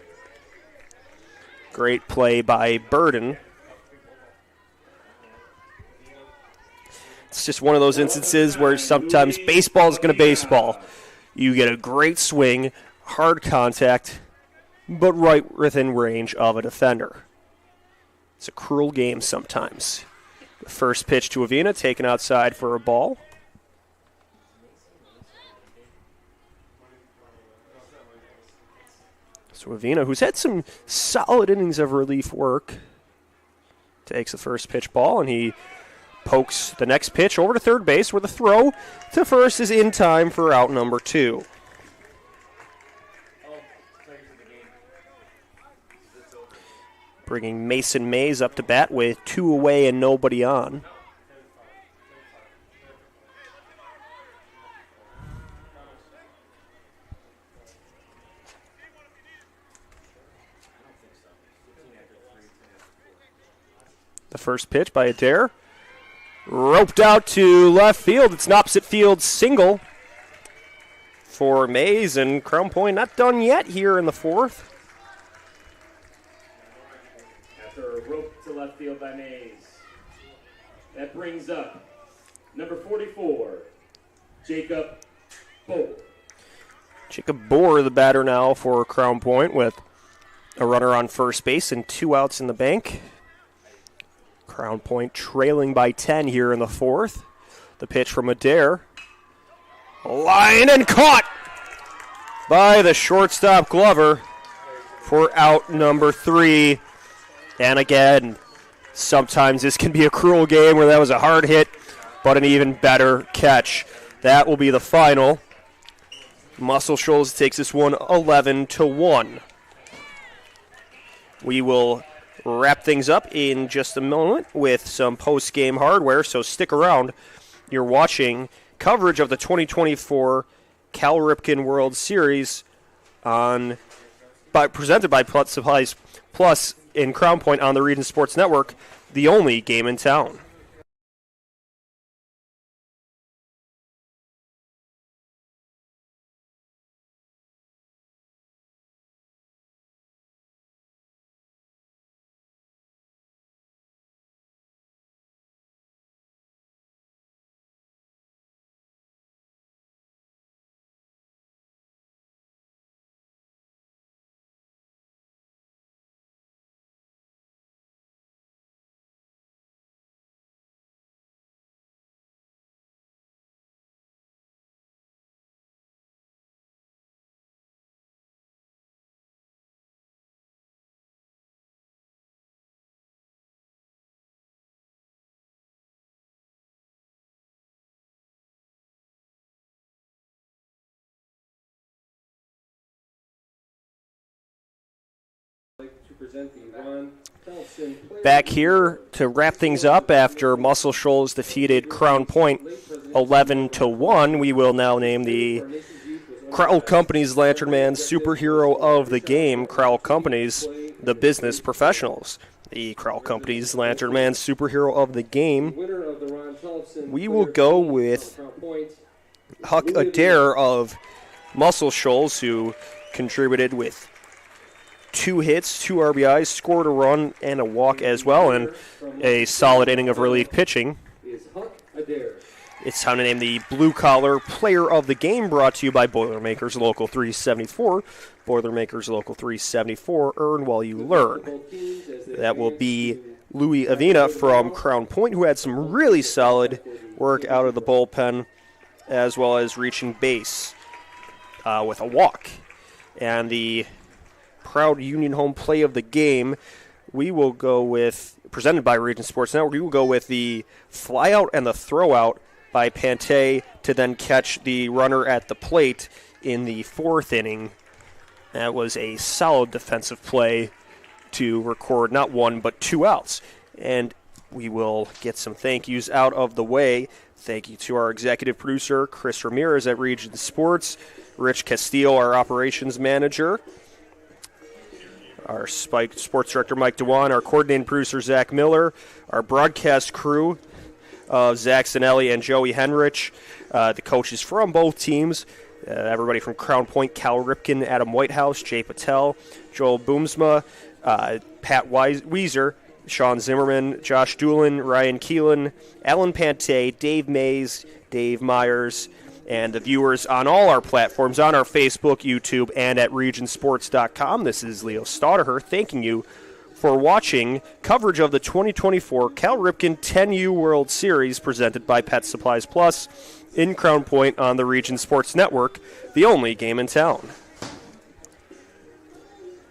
Great play by Burden. It's just one of those instances where sometimes baseball is going to baseball. You get a great swing, hard contact, but right within range of a defender. It's a cruel game sometimes. The first pitch to Avina, taken outside for a ball. So Avina, who's had some solid innings of relief work, takes the first pitch ball, and he pokes the next pitch over to third base, where the throw to first is in time for out number two. Bringing Mason Mays up to bat with two away and nobody on. The first pitch by Adair. Roped out to left field. It's an opposite field single for Mays, and Crown Point not done yet here in the fourth. After a rope to left field by Mays. That brings up number 44, Jacob Bohr. Jacob Bohr, the batter now for Crown Point, with a runner on first base and 2 outs in the bank. Crown Point trailing by 10 here in the fourth. The pitch from Adair. Line and caught by the shortstop Glover for out number 3. And again, sometimes this can be a cruel game where that was a hard hit, but an even better catch. That will be the final. Muscle Shoals takes this one 11-1. We will wrap things up in just a moment with some post-game hardware, so stick around. You're watching coverage of the 2024 Cal Ripken World Series presented by Pet Supplies Plus in Crown Point on the Region Sports Network, the only game in town. To present the Back here to wrap things up after Muscle Shoals defeated Crown Point 11-1, we will now name the Crowell Companies Lantern Man Superhero of the Game. Crowell Companies, the business professionals. The Crowell Companies Lantern Man Superhero of the Game. We will go with Huck Adair of Muscle Shoals, who contributed with 2 hits, 2 RBIs, scored a run and a walk as well, and a solid inning of relief pitching. It's time to name the Blue Collar Player of the Game, brought to you by Boilermakers Local 374. Boilermakers Local 374, earn while you learn. That will be Louis Avina from Crown Point, who had some really solid work out of the bullpen, as well as reaching base with a walk. And the proud Union Home Play of the Game, we will go with, presented by Region Sports Network, we will go with the flyout and the throwout by Pante to then catch the runner at the plate in the 4th inning. That was a solid defensive play to record not 1 but 2 outs. And we will get some thank yous out of the way. Thank you to our executive producer, Chris Ramirez at Region Sports, Rich Castillo, our operations manager, our Spike Sports Director, Mike Dewan, our coordinating producer, Zach Miller, our broadcast crew of Zach Zanelli and Joey Henrich, the coaches from both teams, everybody from Crown Point, Cal Ripken, Adam Whitehouse, Jay Patel, Joel Boomsma, Pat Weiser, Sean Zimmerman, Josh Doolin, Ryan Keelan, Alan Pante, Dave Mays, Dave Myers, and the viewers on all our platforms, on our Facebook, YouTube, and at regionsports.com. This is Leo Staudaher thanking you for watching coverage of the 2024 Cal Ripken 10U World Series presented by Pet Supplies Plus in Crown Point on the Region Sports Network, the only game in town.